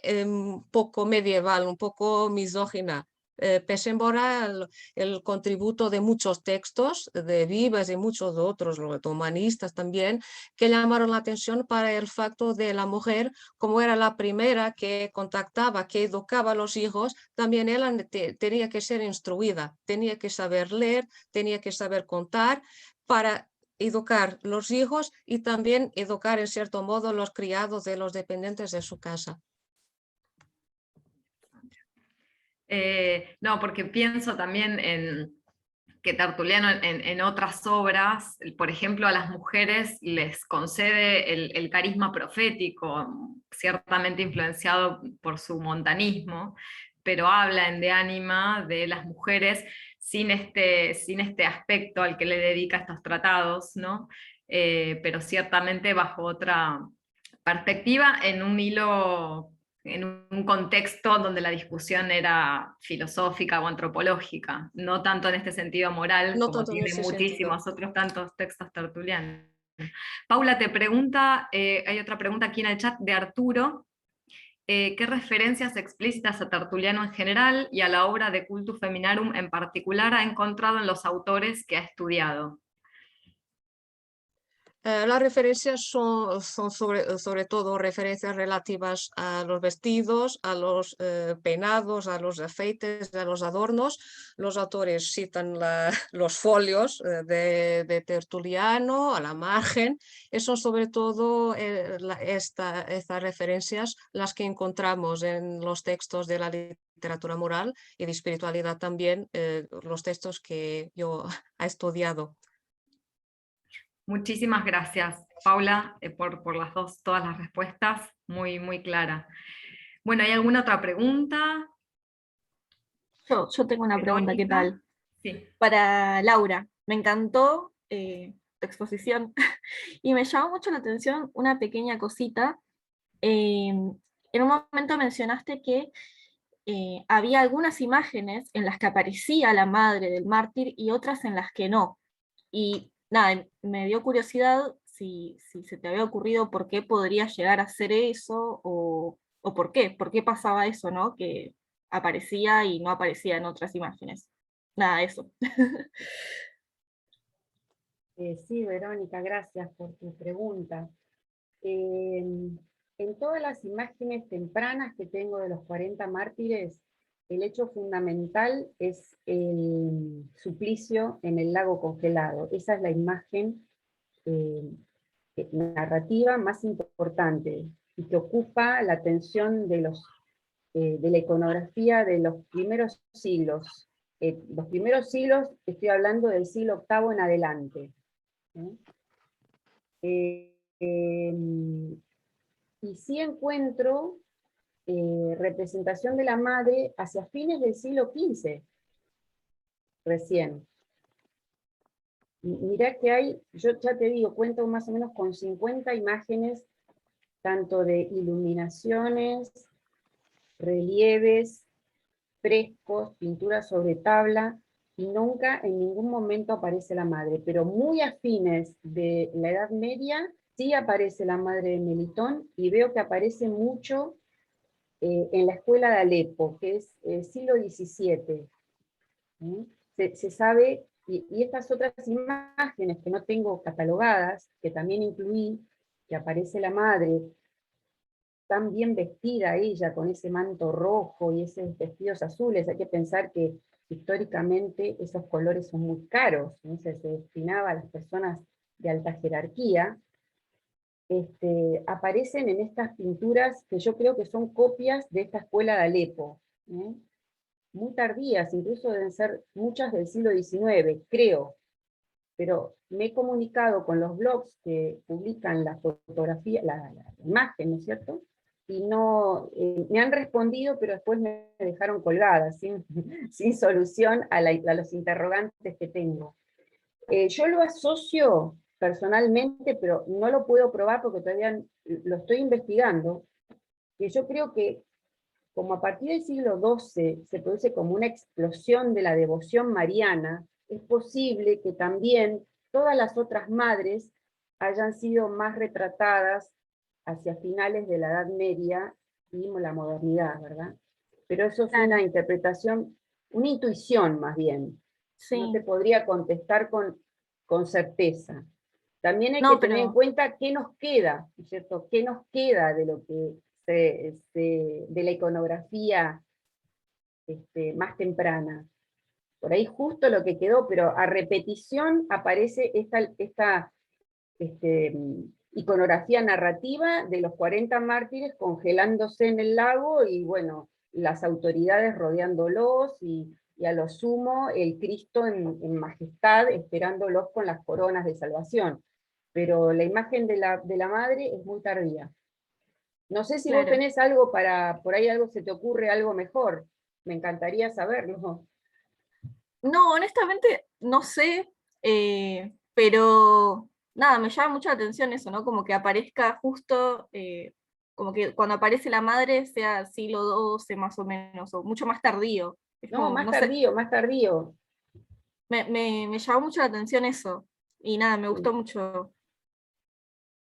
Speaker 6: un poco medieval, un poco misógina. Pese el contributo de muchos textos, de Vives y muchos otros, los humanistas también, que llamaron la atención para el facto de la mujer, como era la primera que contactaba, que educaba a los hijos, también ella tenía que ser instruida, tenía que saber leer, tenía que saber contar para educar los hijos y también educar en cierto modo los criados de los dependientes de su casa.
Speaker 4: No, porque pienso también en que Tertuliano en otras obras, por ejemplo, a las mujeres les concede el carisma profético, ciertamente influenciado por su montanismo, pero habla en De Ánima de las mujeres sin este aspecto al que le dedica estos tratados, ¿no? Pero ciertamente bajo otra perspectiva, en un hilo, en un contexto donde la discusión era filosófica o antropológica, no tanto en este sentido moral,
Speaker 6: No
Speaker 4: como
Speaker 6: tanto en
Speaker 4: tiene
Speaker 6: ese
Speaker 4: muchísimos
Speaker 6: sentido.
Speaker 4: otros tantos textos tertulianos. Paula te pregunta, hay otra pregunta aquí en el chat de Arturo, ¿qué referencias explícitas a Tertuliano en general y a la obra de Cultus Feminarum en particular ha encontrado en los autores que ha estudiado?
Speaker 6: Las referencias son sobre todo referencias relativas a los vestidos, a los peinados, a los afeites, a los adornos. Los autores citan los folios de Tertuliano, a la margen. Son sobre todo estas referencias las que encontramos en los textos de la literatura moral y de espiritualidad también, los textos que yo he estudiado.
Speaker 4: Muchísimas gracias, Paula, por todas las respuestas, muy, muy clara. Bueno, ¿hay alguna otra pregunta?
Speaker 8: Yo tengo una pregunta, ¿qué
Speaker 4: Verónica.
Speaker 8: tal?
Speaker 4: Sí.
Speaker 8: Para Laura, me encantó tu exposición y me llamó mucho la atención una pequeña cosita. En un momento mencionaste que había algunas imágenes en las que aparecía la madre del mártir y otras en las que no. Y nada, me dio curiosidad si se te había ocurrido por qué podría llegar a ser eso o por qué pasaba eso, ¿no? Que aparecía y no aparecía en otras imágenes. Nada, eso.
Speaker 7: Sí, Verónica, gracias por tu pregunta. En todas las imágenes tempranas que tengo de los 40 mártires, el hecho fundamental es el suplicio en el lago congelado. Esa es la imagen narrativa más importante y que ocupa la atención de la iconografía de los primeros siglos. Los primeros siglos, estoy hablando del siglo VIII en adelante. Y sí encuentro representación de la madre hacia fines del siglo XV, recién. Mirá que hay, yo ya te digo, cuento más o menos con 50 imágenes, tanto de iluminaciones, relieves, frescos, pinturas sobre tabla, y nunca en ningún momento aparece la madre, pero muy a fines de la Edad Media, sí aparece la madre de Melitón, y veo que aparece mucho en la escuela de Alepo, que es siglo XVII. Se sabe, y estas otras imágenes que no tengo catalogadas, que también incluí, que aparece la madre, tan bien vestida ella, con ese manto rojo y esos vestidos azules. Hay que pensar que históricamente esos colores son muy caros, entonces se destinaba a las personas de alta jerarquía. Aparecen en estas pinturas que yo creo que son copias de esta escuela de Alepo, muy tardías, incluso deben ser muchas del siglo XIX, creo, pero me he comunicado con los blogs que publican la fotografía, la imagen, ¿no es cierto? Y no, me han respondido, pero después me dejaron colgada, sin solución a los interrogantes que tengo. Yo lo asocio personalmente, pero no lo puedo probar porque todavía lo estoy investigando, que yo creo que como a partir del siglo XII se produce como una explosión de la devoción mariana, es posible que también todas las otras madres hayan sido más retratadas hacia finales de la Edad Media y la modernidad, ¿verdad? Pero eso es una interpretación, una intuición más bien.
Speaker 8: Sí.
Speaker 7: No te podría contestar con certeza. También hay
Speaker 8: No,
Speaker 7: que tener en
Speaker 8: pero
Speaker 7: cuenta qué nos queda, ¿no es cierto? ¿Qué nos queda de lo que de la iconografía más temprana? Por ahí justo lo que quedó, pero a repetición aparece esta iconografía narrativa de los 40 mártires congelándose en el lago, y bueno, las autoridades rodeándolos, y a lo sumo el Cristo en majestad esperándolos con las coronas de salvación. Pero la imagen de la madre es muy tardía. No sé si vos tenés algo por ahí algo se te ocurre, algo mejor. Me encantaría saberlo.
Speaker 8: No, honestamente no sé, pero nada, me llama mucho la atención eso, ¿no? Como que aparezca justo, como que cuando aparece la madre sea siglo XII más o menos, o mucho más tardío.
Speaker 7: No, más
Speaker 8: no
Speaker 7: tardío,
Speaker 8: sé,
Speaker 7: más tardío.
Speaker 8: me llamó mucho la atención eso, y nada, me gustó mucho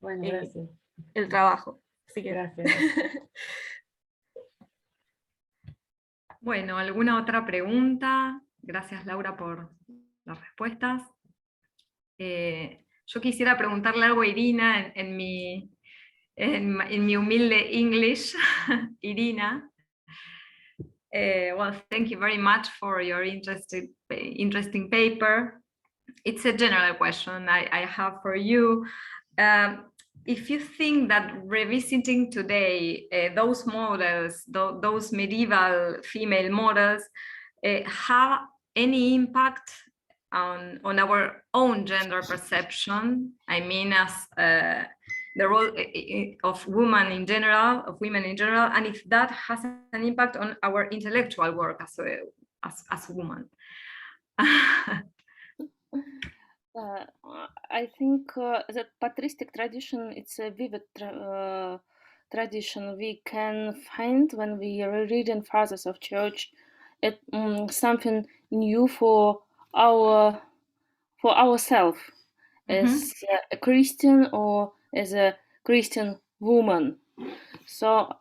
Speaker 7: Bueno, gracias.
Speaker 8: el trabajo. Así que...
Speaker 7: Gracias.
Speaker 4: Bueno, ¿alguna otra pregunta? Gracias, Laura, por las respuestas. Yo quisiera preguntarle algo a Irina en mi humilde English. Irina, well, thank you very much for your interesting paper. It's a general question I have for you. If you think that revisiting today those models, those medieval female models, have any impact on our own gender perception, I mean, as the role of women in general, and if that has an impact on our intellectual work as women.
Speaker 5: I think that patristic tradition, it's a vivid tradition we can find when we are reading Fathers of Church. Something new for ourselves as a Christian or as a Christian woman. So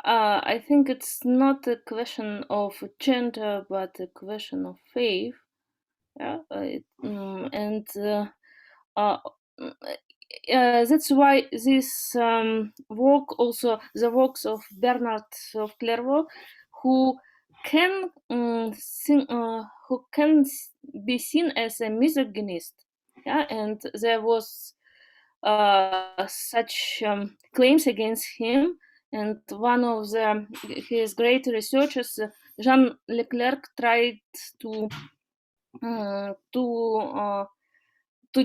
Speaker 5: I think it's not a question of gender, but a question of faith. Yeah, that's why this work, also the works of Bernard of Clairvaux, who can be seen as a misogynist. Yeah, and there was such claims against him, and one of his great researchers, Jean Leclerc, tried to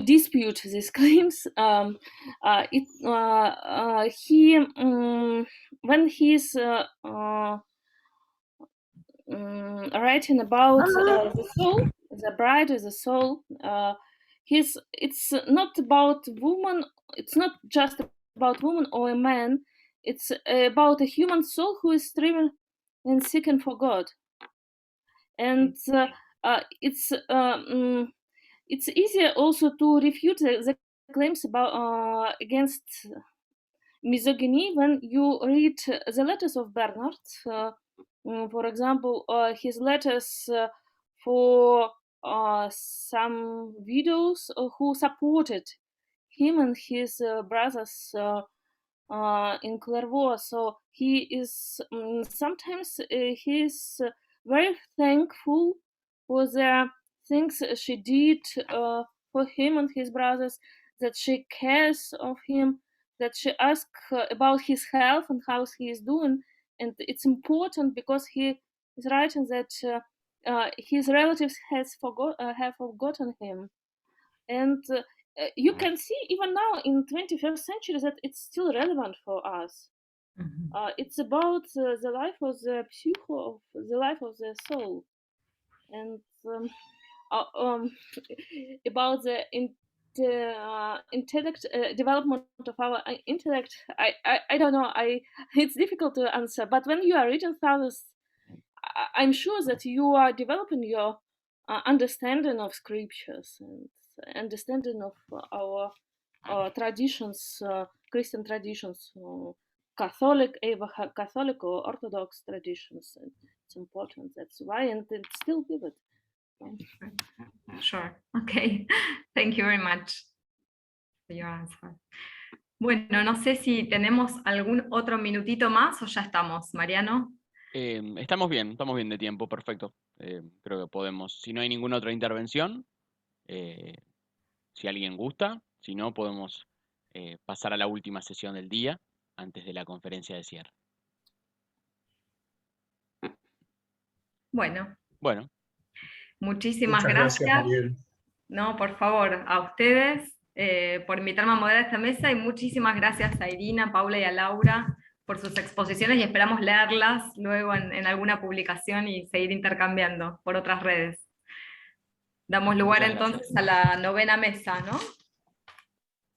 Speaker 5: dispute these claims. When he's writing about the soul, the bride is the soul, it's not about woman. It's not just about woman or a man. It's about a human soul who is striving and seeking for God, and it's easier also to refute the claims about against misogyny when you read the letters of Bernard. For example, his letters for some widows who supported him and his brothers in Clairvaux. So he is sometimes he is very thankful for the things she did for him and his brothers, that she cares of him, that she asks about his health and how he is doing. And it's important because he is writing that his relatives have forgotten him. And you can see even now in 21st century that it's still relevant for us. It's about the life of the psycho, the life of the soul, and about the intellect, development of our intellect. I don't know. It's difficult to answer. But when you are reading Fathers, I'm sure that you are developing your understanding of scriptures and understanding of our traditions, Christian traditions, Catholic or Orthodox traditions. It's important. That's why, and it's still vivid.
Speaker 4: Sure. Okay. Thank you very much for your answer. Bueno, no sé si tenemos algún otro minutito más o ya estamos, Mariano.
Speaker 2: Estamos bien de tiempo, perfecto. Creo que podemos. Si no hay ninguna otra intervención, si alguien gusta, si no, podemos pasar a la última sesión del día antes de la conferencia de cierre.
Speaker 4: Bueno.
Speaker 3: Muchas
Speaker 4: Muchísimas
Speaker 3: gracias, Mariel.
Speaker 4: No, por favor, a ustedes por invitarme a moderar esta mesa, y muchísimas gracias a Irina, Paula y a Laura por sus exposiciones, y esperamos leerlas luego en alguna publicación y seguir intercambiando por otras redes. Damos lugar entonces a la novena mesa, ¿no?